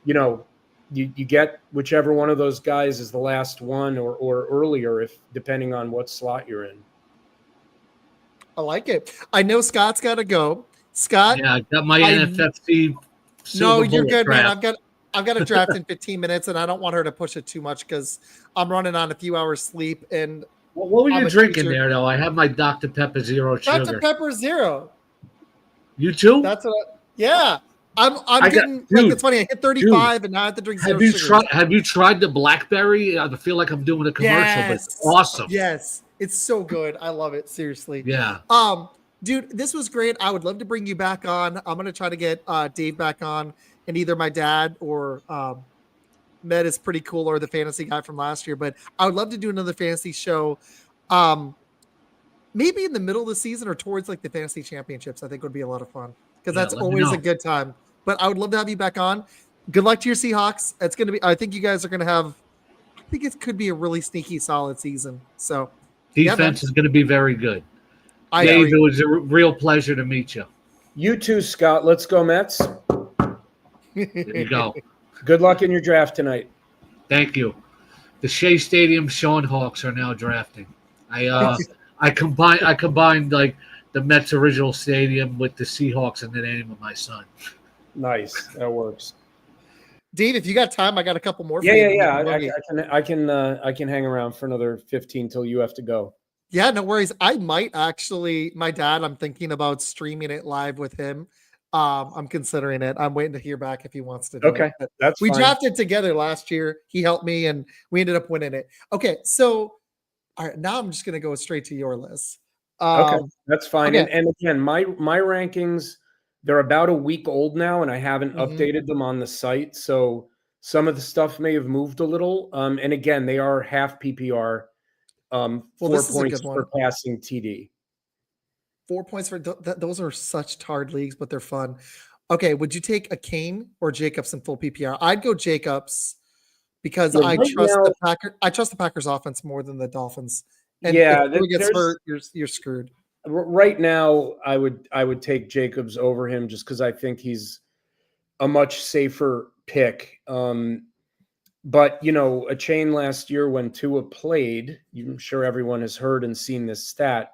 you get whichever one of those guys is the last one or earlier, if depending on what slot you're in. I like it. I know Scott's got to go. Scott, yeah, I got my NFFC. No, you're good, draft. Man. I've got a draft in 15 minutes, and I don't want her to push it too much because I'm running on a few hours sleep. And what were you drinking there, though? I have my Dr. Pepper Zero sugar. Dr. Pepper Zero. You too? That's what. Yeah. I'm getting like it's funny. I hit 35 and now I have to drink zero sugar. Have you tried the blackberry? I feel like I'm doing a commercial, but it's awesome. Yes, it's so good. I love it. Seriously. Yeah. Dude, this was great. I would love to bring you back on. I'm gonna try to get Dave back on, and either my dad or Med is pretty cool, or the fantasy guy from last year. But I would love to do another fantasy show. Maybe in the middle of the season or towards like the fantasy championships. I think would be a lot of fun because that's always a good time. But I would love to have you back on. Good luck to your Seahawks. It's going to be, I think you guys are going to have, I think it could be a really sneaky, solid season. So defense is going to be very good. Dave, it was a real pleasure to meet you. You too, Scott. Let's go, Mets. There you go. Good luck in your draft tonight. Thank you. The Shea Stadium Sean Hawks are now drafting. I combined like the Mets original stadium with the Seahawks in the name of my son. Nice. That works. Dave, if you got time, I got a couple more. Yeah. I can hang around for another 15 till you have to go. Yeah, no worries. I might actually, my dad, I'm thinking about streaming it live with him. I'm considering it. I'm waiting to hear back if he wants to do it. Okay, that's we fine. drafted together last year. He helped me and we ended up winning it. Okay, so all right, now I'm just going to go straight to your list. Okay, that's fine. Okay. And again, my rankings, they're about a week old now, and I haven't updated them on the site. So some of the stuff may have moved a little. And again, they are half PPR, 4 points per passing TD. 4 points for those are such tarred leagues, but they're fun. Okay, would you take a Kane or Jacobs in full PPR? I'd go Jacobs because I trust the Packers offense more than the Dolphins. And if he gets hurt, you're screwed. Right now, I would take Jacobs over him just because I think he's a much safer pick. But a chain last year when Tua played, I'm sure everyone has heard and seen this stat,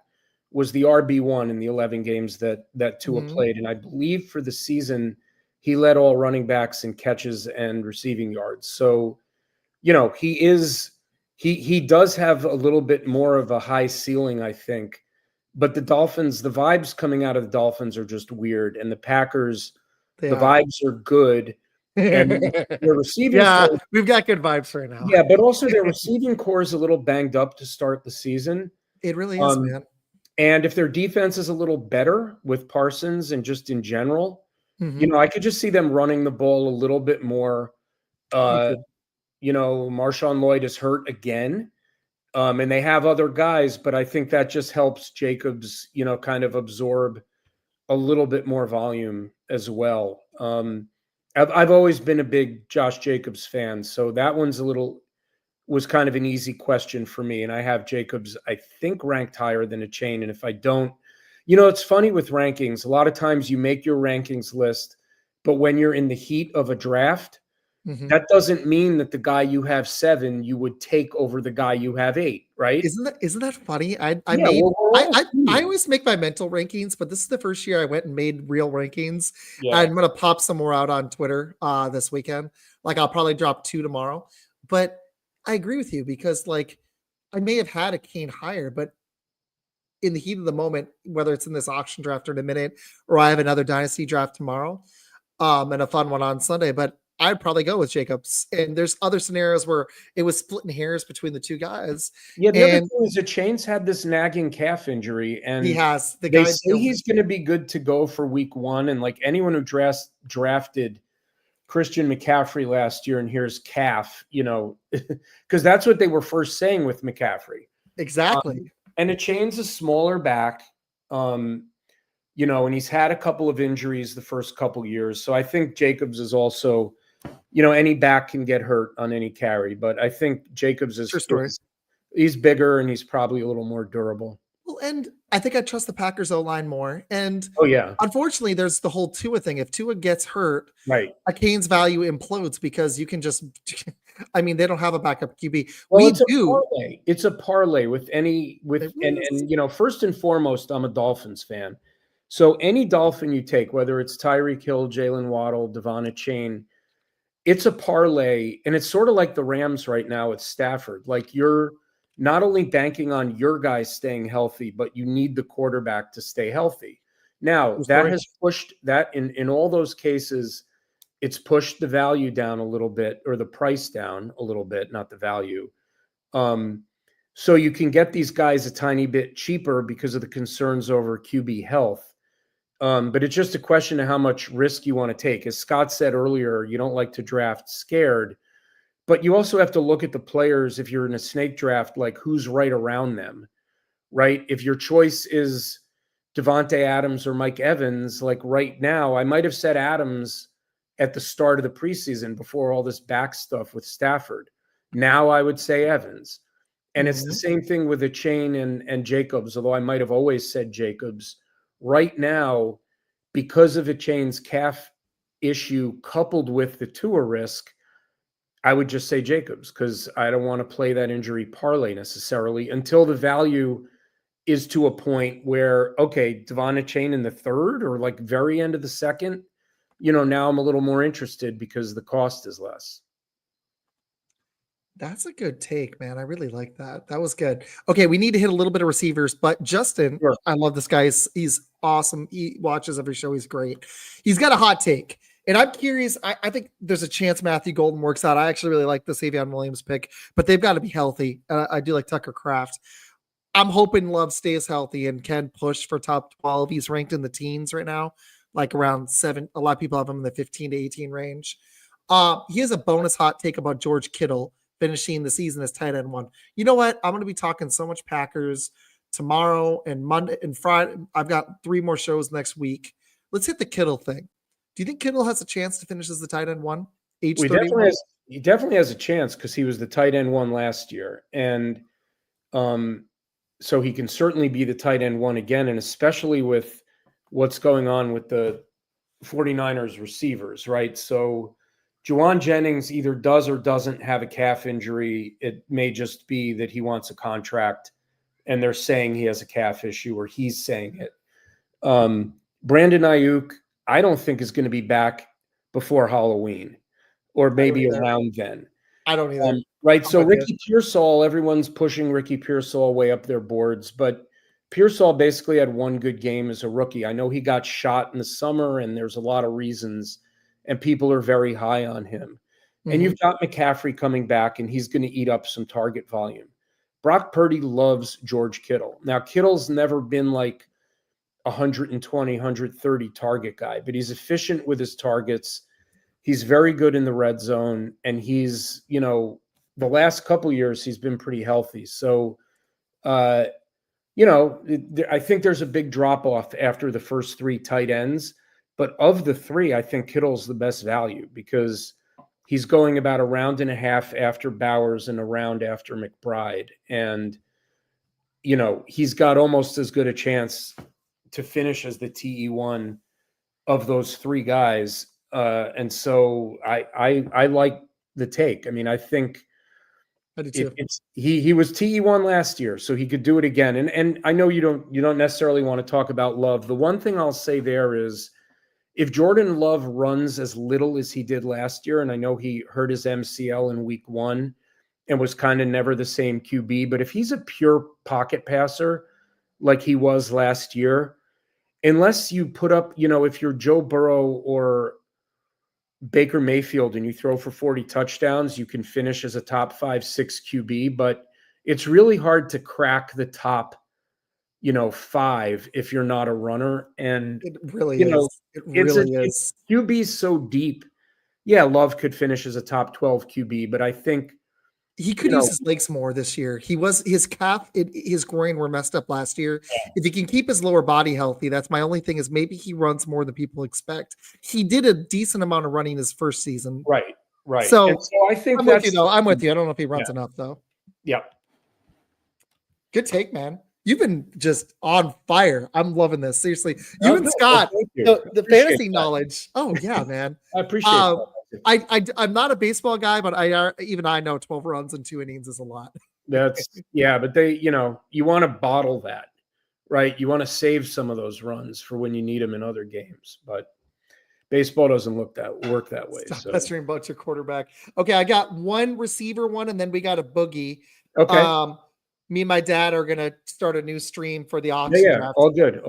was the RB1 in the 11 games that Tua played. And I believe for the season, he led all running backs in catches and receiving yards. So, he does have a little bit more of a high ceiling, I think. But the Dolphins, the vibes coming out of the Dolphins are just weird. And the Packers, vibes are good. And their receiving core, we've got good vibes right now. Yeah, but also their receiving core is a little banged up to start the season. It really is, man. And if their defense is a little better with Parsons and just in general, I could just see them running the ball a little bit more. Marshawn Lloyd is hurt again. And they have other guys, but I think that just helps Jacobs, kind of absorb a little bit more volume as well. I've always been a big Josh Jacobs fan, so that one's was kind of an easy question for me. And I have Jacobs, I think, ranked higher than a chain. And if I don't, it's funny with rankings. A lot of times you make your rankings list, but when you're in the heat of a draft, That doesn't mean that the guy you have 7 you would take over the guy you have 8, right? Isn't that funny? I always make my mental rankings, but this is the first year I went and made real rankings. Yeah. I'm gonna pop some more out on Twitter this weekend. Like I'll probably drop 2 tomorrow. But I agree with you because like I may have had a Kane higher, but in the heat of the moment, whether it's in this auction draft or in a minute, or I have another dynasty draft tomorrow, and a fun one on Sunday, but I'd probably go with Jacobs. And there's other scenarios where it was splitting hairs between the 2 guys. Yeah, the other thing is that Chain's had this nagging calf injury, and he has. They say he's going to be good to go for week 1. And like anyone who drafted Christian McCaffrey last year and here's calf, because that's what they were first saying with McCaffrey. Exactly. And Chain's a smaller back, and he's had a couple of injuries the first couple years. So I think Jacobs is also, any back can get hurt on any carry, but I think Jacobs he's bigger and he's probably a little more durable. Well, and I think I trust the Packers O-line more. And unfortunately, there's the whole Tua thing. If Tua gets hurt, right, a Kane's value implodes because you can just. I mean, they don't have a backup QB. Well, it's a parlay with first and foremost, I'm a Dolphins fan. So any Dolphin you take, whether it's Tyreek Hill, Jalen Waddle, Devon Chain, it's a parlay. And it's sort of like the Rams right now with Stafford. Like you're not only banking on your guys staying healthy, but you need the quarterback to stay healthy. Now, that has pushed that in all those cases, it's pushed the value down a little bit, or the price down a little bit, not the value. So you can get these guys a tiny bit cheaper because of the concerns over QB health. But it's just a question of how much risk you want to take. As Scott said earlier, you don't like to draft scared, but you also have to look at the players. If you're in a snake draft, like who's right around them, right? If your choice is Devontae Adams or Mike Evans, like right now, I might have said Adams at the start of the preseason before all this back stuff with Stafford. Now I would say Evans. And it's the same thing with the Chain and Jacobs, although I might have always said Jacobs. Right now, because of the Chain's calf issue coupled with the Tua risk, I would just say Jacobs because I don't want to play that injury parlay necessarily until the value is to a point where, okay, Devon Chain in the 3rd or like very end of the 2nd, now I'm a little more interested because the cost is less. That's a good take, man. I really like that. That was good. Okay, we need to hit a little bit of receivers, but Justin, I love this guy. He's awesome. He watches every show. He's great. He's got a hot take. And I'm curious. I think there's a chance Matthew Golden works out. I actually really like the Savion Williams pick, but they've got to be healthy. I do like Tucker Kraft. I'm hoping Love stays healthy and can push for top 12. He's ranked in the teens right now, like around 7. A lot of people have him in the 15 to 18 range. He has a bonus hot take about George Kittle finishing the season as tight end 1. You know what? I'm going to be talking so much Packers tomorrow and Monday and Friday. I've got 3 more shows next week. Let's hit the Kittle thing. Do you think Kittle has a chance to finish as the tight end 1? He definitely has a chance because he was the tight end 1 last year. And so he can certainly be the tight end 1 again, and especially with what's going on with the 49ers receivers, right? So Juwan Jennings either does or doesn't have a calf injury. It may just be that he wants a contract and they're saying he has a calf issue or he's saying it. Brandon Ayuk, I don't think is going to be back before Halloween or maybe around then. I don't either. Right. So Ricky Pearsall, everyone's pushing Ricky Pearsall way up their boards, but Pearsall basically had 1 good game as a rookie. I know he got shot in the summer and there's a lot of reasons and people are very high on him. And you've got McCaffrey coming back and he's going to eat up some target volume. Brock Purdy loves George Kittle. Now, Kittle's never been like 120, 130 target guy, but he's efficient with his targets. He's very good in the red zone. And he's, the last couple years, he's been pretty healthy. So, I think there's a big drop off after the first 3 tight ends. But of the 3, I think Kittle's the best value because he's going about a round and a half after Bowers and a round after McBride. And, he's got almost as good a chance to finish as the TE1 of those 3 guys. And so I like the take. I mean, I think I do too. he was TE1 last year, so he could do it again. And I know you don't necessarily want to talk about Love. The one thing I'll say there is, if Jordan Love runs as little as he did last year, and I know he hurt his MCL in week 1 and was kind of never the same QB, but if he's a pure pocket passer like he was last year, unless you put up, if you're Joe Burrow or Baker Mayfield and you throw for 40 touchdowns, you can finish as a top 5-6 QB, but it's really hard to crack the top, 5 if you're not a runner. And it really is. It really is. QB's so deep. Yeah, Love could finish as a top 12 QB, but I think he could use his legs more this year. His calf, his groin were messed up last year. Yeah. If he can keep his lower body healthy, that's my only thing, is maybe he runs more than people expect. He did a decent amount of running his first season. Right. So I think I'm with you, though. I'm with you. I don't know if he runs enough, though. Yeah. Good take, man. You've been just on fire. I'm loving this. Seriously. You and Scott, the fantasy knowledge. Oh, yeah, man. I appreciate that. I'm not a baseball guy, but I know 12 runs in 2 innings is a lot. But they, you want to bottle that, right? You want to save some of those runs for when you need them in other games, but baseball doesn't work that way. Stop pestering about your quarterback. Okay, I got one receiver one, and then we got a boogie. Okay. Me and my dad are gonna start a new stream for the auction. Yeah, all good.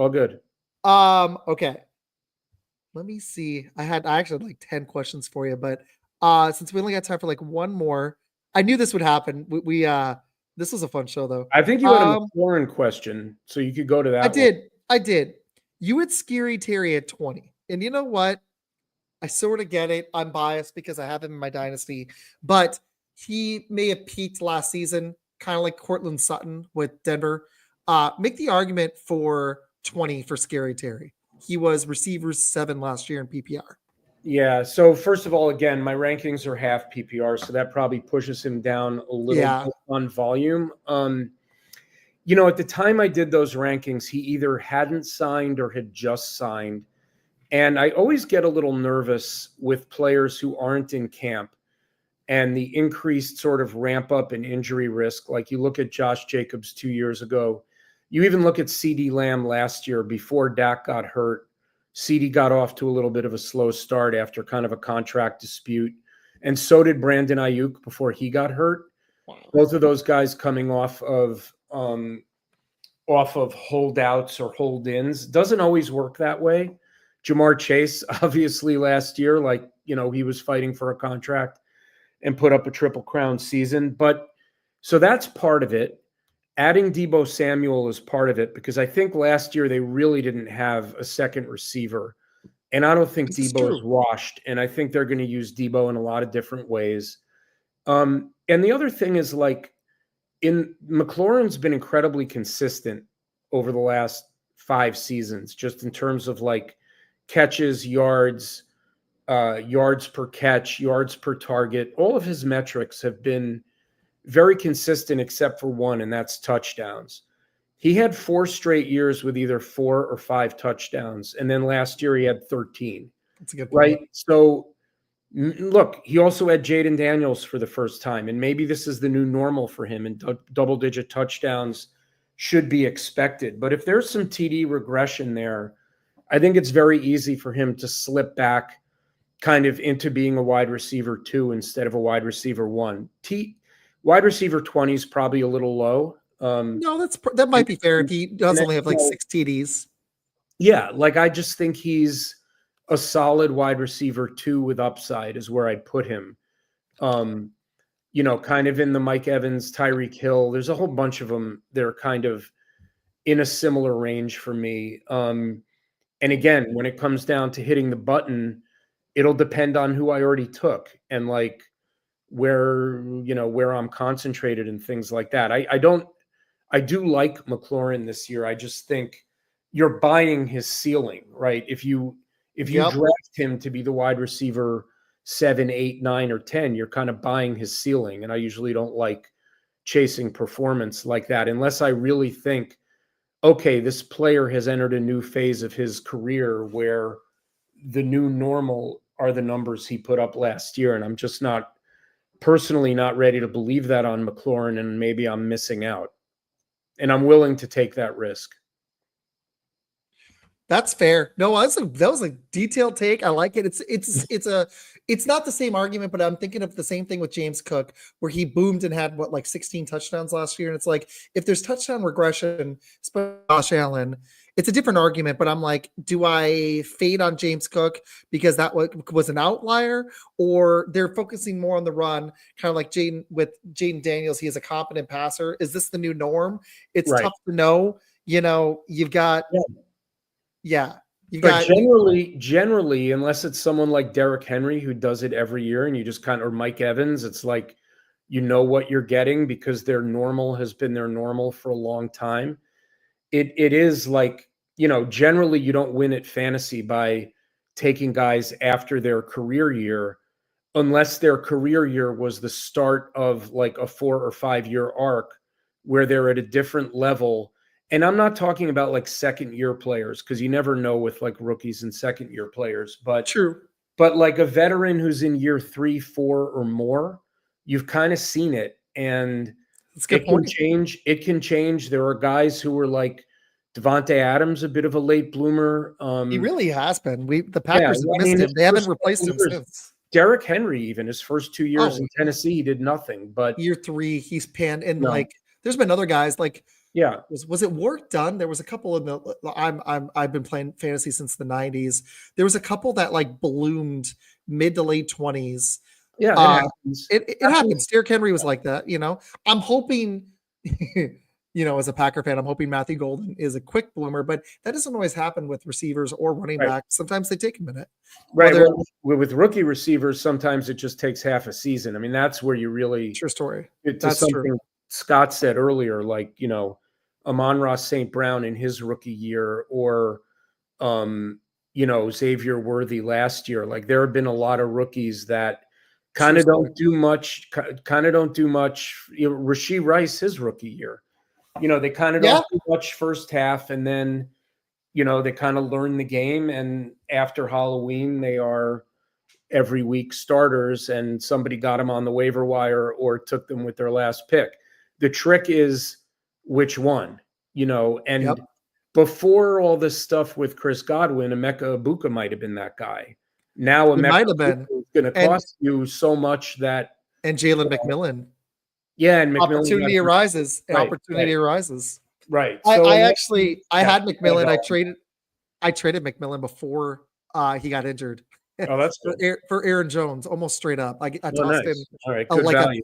Okay. Let me see. I actually had like 10 questions for you, but since we only got time for like one more, I knew this would happen. We this was a fun show though. I think you had a McLaurin question, so you could go to that. I did. You had Scary Terry at 20. And you know what? I sort of get it. I'm biased because I have him in my dynasty, but he may have peaked last season, kind of like Cortland Sutton with Denver. Make the argument for 20 for Scary Terry. He was receivers 7 last year in PPR. Yeah. So first of all, again, my rankings are half PPR, so that probably pushes him down a little on volume. At the time I did those rankings, he either hadn't signed or had just signed. And I always get a little nervous with players who aren't in camp and the increased sort of ramp up in injury risk. Like you look at Josh Jacobs 2 years ago. You even look at CeeDee Lamb last year before Dak got hurt. CeeDee got off to a little bit of a slow start after kind of a contract dispute. And so did Brandon Ayuk before he got hurt. Wow. Both of those guys coming off of holdouts or hold-ins. Doesn't always work that way. Jamar Chase, obviously last year, he was fighting for a contract and put up a Triple Crown season. But so that's part of it. Adding Deebo Samuel is part of it because I think last year they really didn't have a second receiver. And I don't think Deebo is washed. And I think they're going to use Deebo in a lot of different ways. And the other thing is McLaurin's been incredibly consistent over the last 5 seasons, just in terms of catches, yards per catch, yards per target. All of his metrics have been very consistent except for one, and that's touchdowns. He had 4 straight years with either 4 or 5 touchdowns, and then last year he had 13. That's a good point. Right? So, look, he also had Jaden Daniels for the first time, and maybe this is the new normal for him, and double-digit touchdowns should be expected. But if there's some TD regression there, I think it's very easy for him to slip back kind of into being a wide receiver 2 instead of a wide receiver 1. Wide receiver 20 is probably a little low. No, that might be fair if he does only have 6 TDs. Yeah, I just think he's a solid wide receiver 2 with upside is where I'd put him. Kind of in the Mike Evans, Tyreek Hill. There's a whole bunch of them. They're kind of in a similar range for me. And again, when it comes down to hitting the button, it'll depend on who I already took and where I'm concentrated and things like that. I do like McLaurin this year. I just think you're buying his ceiling, right? If you draft him to be the wide receiver 7, 8, 9, or 10, you're kind of buying his ceiling. And I usually don't like chasing performance like that unless I really think, okay, this player has entered a new phase of his career where the new normal are the numbers he put up last year, and I'm just not personally not ready to believe that on McLaurin, and maybe I'm missing out. And I'm willing to take that risk. That's fair. No, that was a detailed take. I like it. It's not the same argument, but I'm thinking of the same thing with James Cook, where he boomed and had like 16 touchdowns last year. And it's like, if there's touchdown regression, especially Josh Allen, it's a different argument. But I'm like, do I fade on James Cook because that was an outlier, or they're focusing more on the run, kind of like Jaden Daniels? He is a competent passer. Is this the new norm? It's tough to know. You've got. Yeah. Generally, unless it's someone like Derrick Henry who does it every year and you just or Mike Evans, it's like, what you're getting because their normal has been their normal for a long time. It is like, generally you don't win at fantasy by taking guys after their career year, unless their career year was the start of like a 4 or 5 year arc where they're at a different level. And I'm not talking about like second year players, because you never know with like rookies and second year players, but true. But like a veteran who's in year 3, 4 or more, you've kind of seen it, and it can change. It can change. There are guys who were like Devontae Adams, a bit of a late bloomer. He really has been. The Packers have missed him. They haven't replaced him since. Derrick Henry, even his first 2 years in Tennessee, he did nothing. But year 3, he's panned. And like, there's been other guys like. Yeah. Was it Work Done? There was a couple of I've been playing fantasy since the 90s. There was a couple that like bloomed mid to late 20s. Yeah, it happens. It happens. Derrick Henry was like that, I'm hoping, as a Packer fan, I'm hoping Matthew Golden is a quick bloomer, but that doesn't always happen with receivers or running backs. Sometimes they take a minute. Right. With rookie receivers, sometimes it just takes half a season. I mean, that's where you really true story. That's something true. Scott said earlier, like, Amon-Ra St. Brown in his rookie year, or, Xavier Worthy last year. Like, there have been a lot of rookies that kind of don't do much. Rashee Rice, his rookie year, they kind of don't do much first half, and then, they kind of learn the game. And after Halloween, they are every week starters, and somebody got them on the waiver wire or took them with their last pick. The trick is which one, and before all this stuff with Chris Godwin, Emeka Egbuka might have been that guy. Now Emeka Egbuka is going to cost you so much that. And Jalen McMillan. Yeah, and McMillan. Opportunity arises. Opportunity arises. Right. So I had McMillan. I traded McMillan before he got injured. Oh, that's good. For Aaron Jones, almost straight up. I tossed him. All right, good value.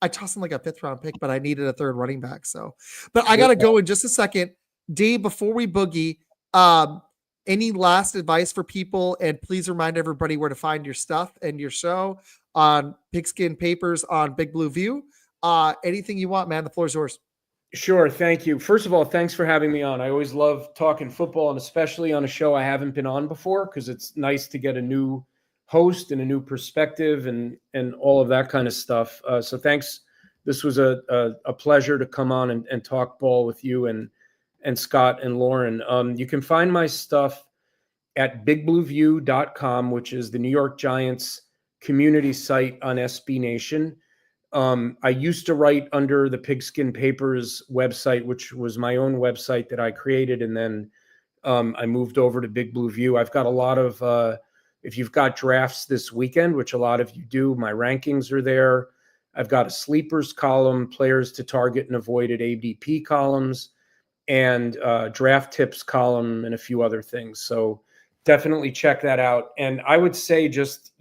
I tossed him like a 5th round pick, but I needed a 3rd running back. So, but I got to go in just a second. Dave, before we boogie, any last advice for people? And please remind everybody where to find your stuff and your show on Pigskin Papers on Big Blue View. Anything you want, man. The floor is yours. Sure. Thank you. First of all, thanks for having me on. I always love talking football, and especially on a show I haven't been on before, because it's nice to get a new host and a new perspective and all of that kind of stuff. So thanks. This was a pleasure to come on and talk ball with you and Scott and Lauren. You can find my stuff at bigblueview.com, which is the New York Giants community site on SB Nation. I used to write under the Pigskin Papers website, which was my own website that I created. And then I moved over to Big Blue View. I've got a lot of, if you've got drafts this weekend, which a lot of you do, my rankings are there. I've got a sleepers column, players to target and avoid at ADP columns, and draft tips column, and a few other things. So definitely check that out. And I would say just,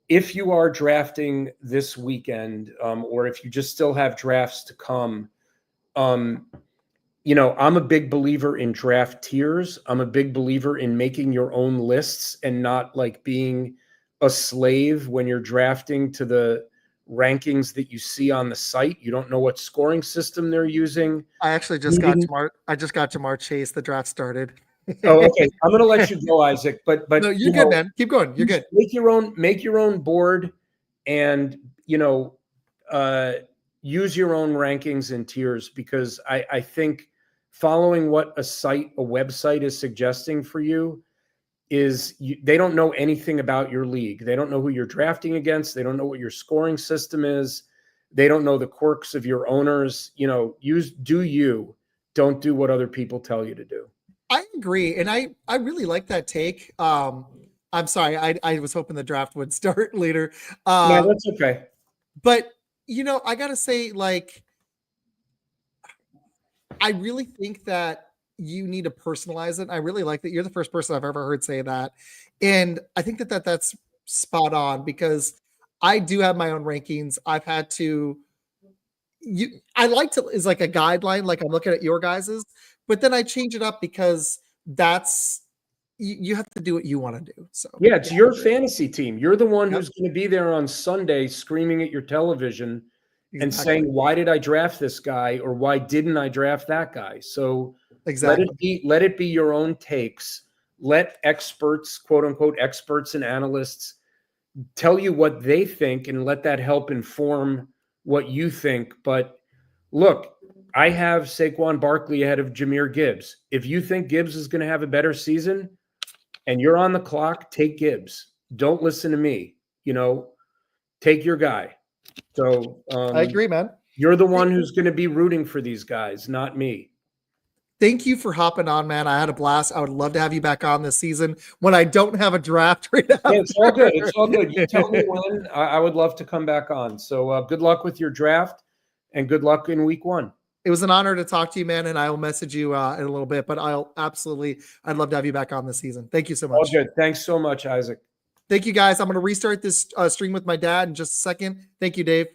if you are drafting this weekend, or if you just still have drafts to come, I'm a big believer in draft tiers. I'm a big believer in making your own lists and not like being a slave when you're drafting to the rankings that you see on the site. You don't know what scoring system they're using. I actually just got Jamar Chase. The draft started. Oh, okay. I'm going to let you go, Izac. But no, you're good, man. Keep going. You're good. Make your own board, and use your own rankings and tiers, because I think following what a website is suggesting for you is they don't know anything about your league. They don't know who you're drafting against. They don't know what your scoring system is. They don't know the quirks of your owners. Do you. Don't do what other people tell you to do. I agree. And I really like that take. I'm sorry. I was hoping the draft would start later. No, that's okay. But, I got to say, I really think that you need to personalize it. I really like that you're the first person I've ever heard say that. And I think that's spot on because I do have my own rankings. I've had to, I like to, is like a guideline, like I'm looking at your guys's, but then I change it up because that's, you have to do what you want to do. So yeah, it's your fantasy team. You're the one who's going to be there on Sunday screaming at your television and saying, why did I draft this guy? Or why didn't I draft that guy? So let it be your own takes. Let experts, quote unquote, experts and analysts tell you what they think and let that help inform what you think. But look, I have Saquon Barkley ahead of Jahmyr Gibbs. If you think Gibbs is going to have a better season and you're on the clock, take Gibbs. Don't listen to me. Take your guy. So I agree, man. You're the one who's going to be rooting for these guys, not me. Thank you for hopping on, man. I had a blast. I would love to have you back on this season when I don't have a draft right now. Yeah, it's all good. It's all good. You tell me when. I would love to come back on. So good luck with your draft and good luck in week 1. It was an honor to talk to you, man, and I will message you in a little bit, but I'd love to have you back on this season. Thank you so much. All good. Thanks so much, Izac. Thank you, guys. I'm going to restart this stream with my dad in just a second. Thank you, Dave.